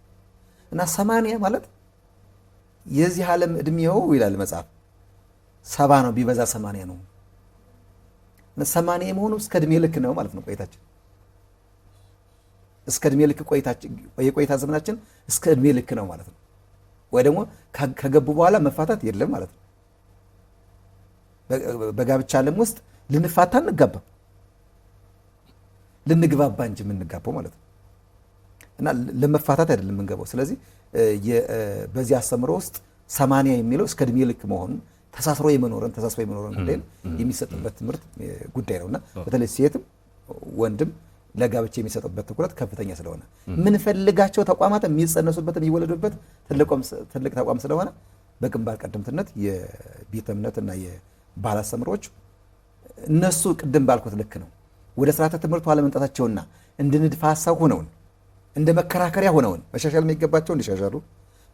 እና 80 ማለት የዚህ ዓለም እድሜው ይላል መጽሐፍ 70 ነው ቢበዛ 80 ነው። 80 የመሆኑ እስከ እድሜ ልክ ነው ማለት ነው። ቆይታችን እስከ እድሜ ልክ የቆይታ ዘመናችን እስከ እድሜ ልክ ነው ማለት ነው። ወይ ደግሞ ከገቡ በኋላ መፋታት የለም ማለት ነው። በጋብቻ ዓለም ውስጥ ልንፋታ እንጋባ ልንግባባ እንጂ የምንጋባው ማለት ነው። እና ለመፋታት አይደለም የምንገባው። ስለዚህ በዚህ አስተምሮ ውስጥ 80 የሚለው እስከ እድሜ ልክ መሆኑን ተሳስሮ የመኖርን ጉዳይ የሚሰጥበት ትምህርት ጉዳይ ነውና በተለይ ሴትም ወንድም ለጋብቻ የሚሰጥበት ትኩረት ከፍተኛ ስለሆነ ምንፈልጋቸው ተቋማት የሚጸነሱበት የሚወለዱበት ትልቅ ተቋም ስለሆነ በግንባር ቀደምትነት የቤተ እምነትና የባህል አስተምሮች እነሱ ቅድም ባልኩት ልክ ነው ወደ ስርዓተ ትምህርቱ አለመምጣታቸውና እንደ ንድፈ ሐሳብ ሆነውን እንደ መከራከሪያ ሆነውን መሻሻል የሚገባቸው እንዲሻሻሉ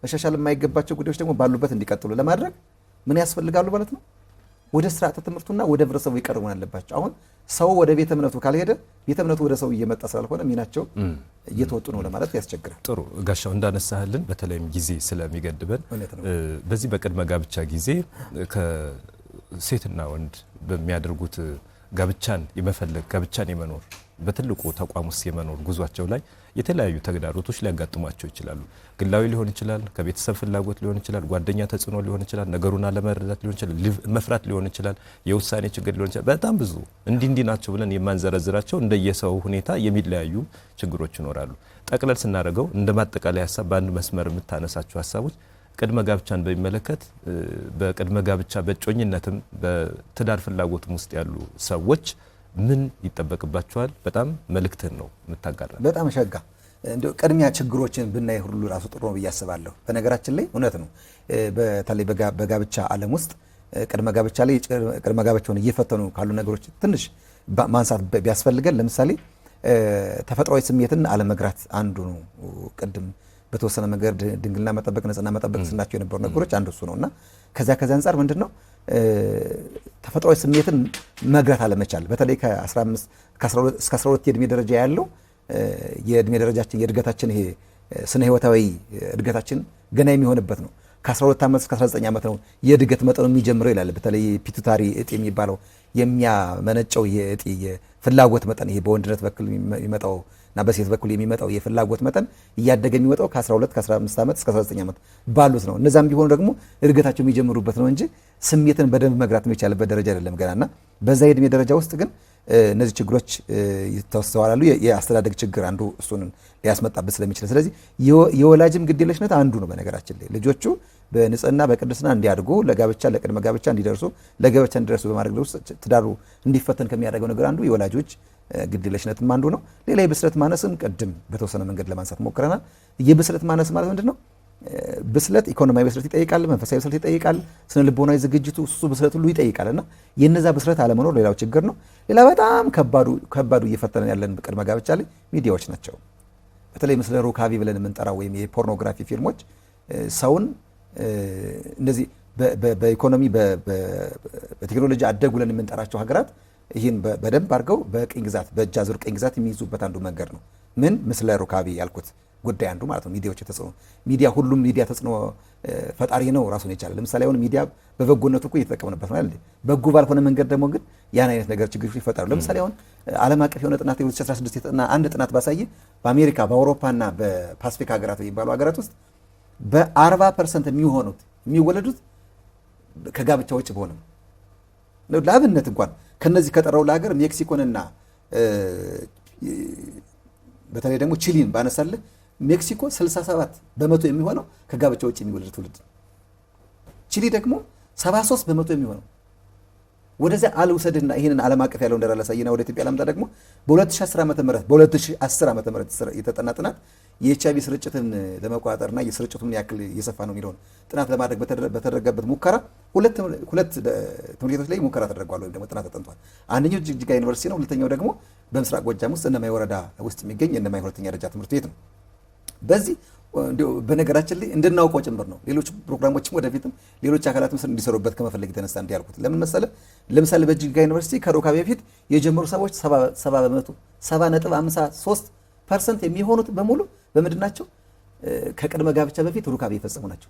መሻሻል የማይገባቸው ጉዳዮች ደግሞ ባሉበት እንዲቀጥሉ ለማድረግ ምን ያስፈልጋሉ ማለት ነው? ወደ ስርዓተ ትምህርቱና ወደ ህብረተሰቡ ይቀርቡ አለባቸው። አሁን ሰው ወደ ቤተ እምነቱ ካልሄደ ቤተ እምነቱ ወደ ሰው እየመጣ ስላልሆነ ሚናቸው እየተወጡ ነው ለማለት ያስቸግራል። ጥሩ ጋሻው እንዳነሳህልን በተለይም ጊዜ ስለሚገድበን በዚህ በቅድመ ጋብቻ ጊዜ ከሴትና ወንድ በሚያደርጉት ጋብቻን የመፈለግ ጋብቻን የመኖር በትልቁ ተቋም ውስጥ የመኖር ጉዟቸው ላይ የተለያዩ ተግዳሮቶች ሊያጋጥሟቸው ይችላሉ። ግላዊ ሊሆን ይችላል፣ ከቤተሰብ ፍላጎት ሊሆን ይችላል፣ ጓደኛ ተጽዕኖ ሊሆን ይችላል፣ ነገሩን አለመረዳት ሊሆን ይችላል፣ መፍራት ሊሆን ይችላል፣ የውሳኔ ችግር ሊሆን ይችላል። በጣም ብዙ እንዲህ ናቸው ብለን የማንዘረዝራቸው እንደየሰው ሁኔታ የሚለያዩ ችግሮች ይኖራሉ። ጠቅለል ስናደርገው እንደ ማጠቃለያ ሀሳብ በአንድ መስመር የምታነሳቸው ሀሳቦች ቅድመ ጋብቻን በሚመለከት በቅድመ ጋብቻ በእጮኝነትም በትዳር ፍላጎትም ውስጥ ያሉ ሰዎች ምን ይጠበቅባቸዋል? በጣም መልእክትን ነው የምታጋራ። በጣም ሸጋ እንደው ቅድሚያ ችግሮችን ብናይ ሁሉ ራሱ ጥሩ ነው ብዬ አስባለሁ። በነገራችን ላይ እውነት ነው። በተለይ በጋብቻ ዓለም ውስጥ ቅድመ ጋብቻ ላይ ቅድመ ጋብቻውን እየፈተኑ ካሉ ነገሮች ትንሽ ማንሳት ቢያስፈልገን ለምሳሌ ተፈጥሯዊ ስሜትን አለመግራት አንዱ ነው። ቅድም በተወሰነ መንገድ ድንግልና መጠበቅ ንጽህና መጠበቅ ስናቸው የነበሩ ነገሮች አንዱ እሱ ነውና ከዚያ አንጻር ምንድነው ተፈጥሯዊ ስሜትን መግራት አለመቻል በተለይ ከ15 እስከ 12 የእድሜ ደረጃ ያለው የእድሜ ደረጃችን የእድገታችን ይሄ ስነ ህይወታዊ እድገታችን ገና የሚሆንበት ነው። ከ12 ዓመት እስከ 19 ዓመት ነው የእድገት መጠኑ የሚጀምረው ይላል። በተለይ ፒቱታሪ እጢ የሚባለው የሚያመነጨው የእጢ የፍላጎት መጠን ይሄ በወንድነት በኩል የሚመጣው እና በሴት በኩል የሚመጣው የፍላጎት መጠን እያደገ የሚመጣው ከ12 ከ15 ዓመት እስከ 19 ዓመት ባሉት ነው። እነዛም ቢሆኑ ደግሞ እድገታቸው የሚጀምሩበት ነው እንጂ ስሜትን በደንብ መግራት የሚቻልበት ደረጃ አይደለም ገናና በዛ የእድሜ ደረጃ ውስጥ ግን እነዚህ ችግሮች ይተስተዋላሉ። የአስተዳደግ ችግር አንዱ እሱን ሊያስመጣበት ስለሚችል ስለዚህ የወላጅም ግዴለሽነት አንዱ ነው። በነገራችን ላይ ልጆቹ በንጽህና በቅድስና እንዲያድጉ ለጋብቻ ለቅድመ ጋብቻ እንዲደርሱ ለጋብቻ እንዲደርሱ በማድረግ ውስጥ ትዳሩ እንዲፈተን ከሚያደርገው ነገር አንዱ የወላጆች ግዴለሽነትም አንዱ ነው። ሌላ የብስለት ማነስም ቅድም በተወሰነ መንገድ ለማንሳት ሞክረናል። የብስለት ማነስ ማለት ምንድነው? ብስለት ኢኮኖሚያዊ ብስለት ይጠይቃል፣ መንፈሳዊ ብስለት ይጠይቃል፣ ስነ ልቦናዊ ዝግጅቱ እሱ ብስለት ሁሉ ይጠይቃልና የነዛ ብስለት አለመኖር ሌላው ችግር ነው። ሌላ በጣም ከባዱ እየፈተነን ያለን ቅድመ ጋብቻ ላይ ሚዲያዎች ናቸው። በተለይ ምስለ ሩካቢ ብለን የምንጠራው ወይም የፖርኖግራፊ ፊልሞች ሰውን እንደዚህ በኢኮኖሚ በቴክኖሎጂ አደጉ ብለን የምንጠራቸው ሀገራት ይህን በደንብ አድርገው በቅኝ ግዛት በእጅ አዙር ቅኝ ግዛት የሚይዙበት አንዱ መንገድ ነው። ምን ምስለ ሩካቢ ያልኩት ጉዳይ አንዱ ማለት ነው። ሚዲያዎች ተጽዕኖ ሚዲያ ሁሉም ሚዲያ ተጽዕኖ ፈጣሪ ነው ራሱን የቻለ። ለምሳሌ አሁን ሚዲያ በበጎነቱ እኮ እየተጠቀምንበት ነው አይደል? በጎ ባልሆነ መንገድ ደግሞ ግን ያን አይነት ነገር ችግሮች ይፈጠራሉ። ለምሳሌ አሁን ዓለም አቀፍ የሆነ ጥናት የ2016 የተጠና አንድ ጥናት ባሳየ በአሜሪካ በአውሮፓና በፓሲፊክ ሀገራት የሚባሉ ሀገራት ውስጥ በ40% የሚሆኑት የሚወለዱት ከጋብቻ ውጭ በሆነ ነው። ለአብነት እንኳን ከነዚህ ከጠራው ለሀገር ሜክሲኮንና በተለይ ደግሞ ቺሊን ባነሳልህ ሜክሲኮ 67% የሚሆነው ከጋብቻ ውጭ የሚወለድ ትውልድ፣ ቺሊ ደግሞ 73% የሚሆነው። ወደዚያ አልውሰድና ይህንን ዓለም አቀፍ ያለውን ደረጃ ላሳይና ወደ ኢትዮጵያ ላምጣ። ደግሞ በ2010 ዓመተ ምህረት የተጠና ጥናት የኤችአይቪ ስርጭትን ለመቆጣጠርና የስርጭቱን ያክል እየሰፋ ነው የሚለውን ጥናት ለማድረግ በተደረገበት ሙከራ ሁለት ትምህርት ቤቶች ላይ ሙከራ ተደርጓል ወይም ደግሞ ጥናት ተጠንቷል። አንደኛው ጅግጅጋ ዩኒቨርሲቲ ነው። ሁለተኛው ደግሞ በምስራቅ ጎጃም ውስጥ እነማይ ወረዳ ውስጥ የሚገኝ የእነማይ ሁለተኛ ደረጃ ትምህርት ቤት ነው። በዚህ በነገራችን ላይ እንድናውቀው ጭምር ነው። ሌሎች ፕሮግራሞችም ወደፊትም ሌሎች አካላትም እንዲሰሩበት ከመፈለግ የተነሳ እንዲያልኩት ለምን መሰለህ? ለምሳሌ በጅግጅጋ ዩኒቨርሲቲ ከሩካቤ በፊት የጀመሩ ሰዎች 70% የሚሆኑት በሙሉ በምንድን ናቸው? ከቅድመ ጋብቻ በፊት ሩካቤ የፈጸሙ ናቸው።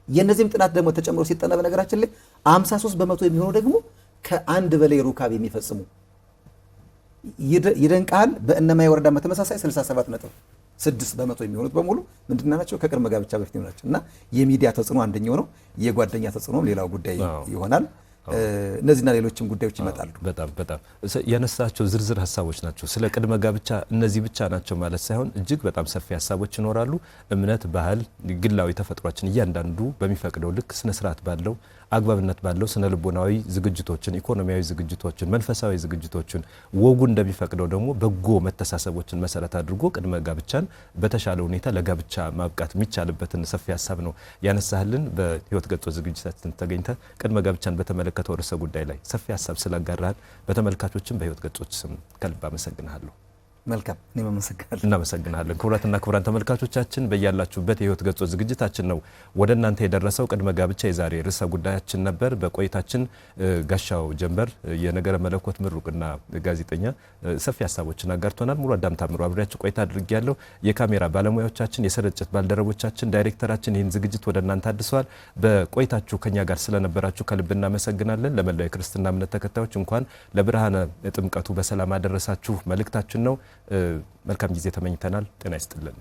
የእነዚህም ጥናት ደግሞ ተጨምሮ ሲጠና በነገራችን ላይ 53% የሚሆኑ ደግሞ ከአንድ በላይ ሩካቤ የሚፈጽሙ ይደንቃል። በእነማይ ወረዳ በተመሳሳይ 67.6% የሚሆኑት በሙሉ ምንድን ናቸው? ከቅድመ ጋብቻ በፊት ናቸው። እና የሚዲያ ተጽዕኖ አንደኛው ነው። የጓደኛ ተጽዕኖ ሌላው ጉዳይ ይሆናል። እነዚህና ሌሎችም ጉዳዮች ይመጣሉ። በጣም ያነሳቸው ዝርዝር ሀሳቦች ናቸው። ስለ ቅድመ ጋብቻ እነዚህ ብቻ ናቸው ማለት ሳይሆን እጅግ በጣም ሰፊ ሀሳቦች ይኖራሉ። እምነት፣ ባህል፣ ግላዊ ተፈጥሯችን እያንዳንዱ በሚፈቅደው ልክ ስነ ስርዓት ባለው አግባብነት ባለው ስነ ልቦናዊ ዝግጅቶችን፣ ኢኮኖሚያዊ ዝግጅቶችን፣ መንፈሳዊ ዝግጅቶችን ወጉ እንደሚፈቅደው ደግሞ በጎ መተሳሰቦችን መሰረት አድርጎ ቅድመ ጋብቻን በተሻለ ሁኔታ ለጋብቻ ማብቃት የሚቻልበትን ሰፊ ሀሳብ ነው ያነሳህልን። በህይወት ገጾች ዝግጅታችን ተገኝተ ቅድመ ጋብቻን በተመለከተው ርዕሰ ጉዳይ ላይ ሰፊ ሀሳብ ስላጋራህን በተመልካቾችም በህይወት ገጾች ስም ከልብ አመሰግናለሁ። መልካም፣ እኔም አመሰግናለሁ። እናመሰግናለን። ክቡራትና ክቡራን ተመልካቾቻችን በያላችሁበት የህይወት ገጾች ዝግጅታችን ነው ወደ እናንተ የደረሰው። ቅድመ ጋብቻ የዛሬ ርዕሰ ጉዳያችን ነበር። በቆይታችን ጋሻው ጀንበር የነገረ መለኮት ምሩቅና ጋዜጠኛ ሰፊ ሀሳቦችን አጋርቶናል። ሙሉ አዳም ታምሩ አብሬያችሁ ቆይታ አድርጌያለሁ። የካሜራ ባለሙያዎቻችን፣ የስርጭት ባልደረቦቻችን፣ ዳይሬክተራችን ይህን ዝግጅት ወደ እናንተ አድርሰዋል። በቆይታችሁ ከኛ ጋር ስለነበራችሁ ከልብ እናመሰግናለን። ለመላው የክርስትና እምነት ተከታዮች እንኳን ለብርሃነ ጥምቀቱ በሰላም አደረሳችሁ መልእክታችን ነው። መልካም ጊዜ ተመኝተናል። ጤና ይስጥልን።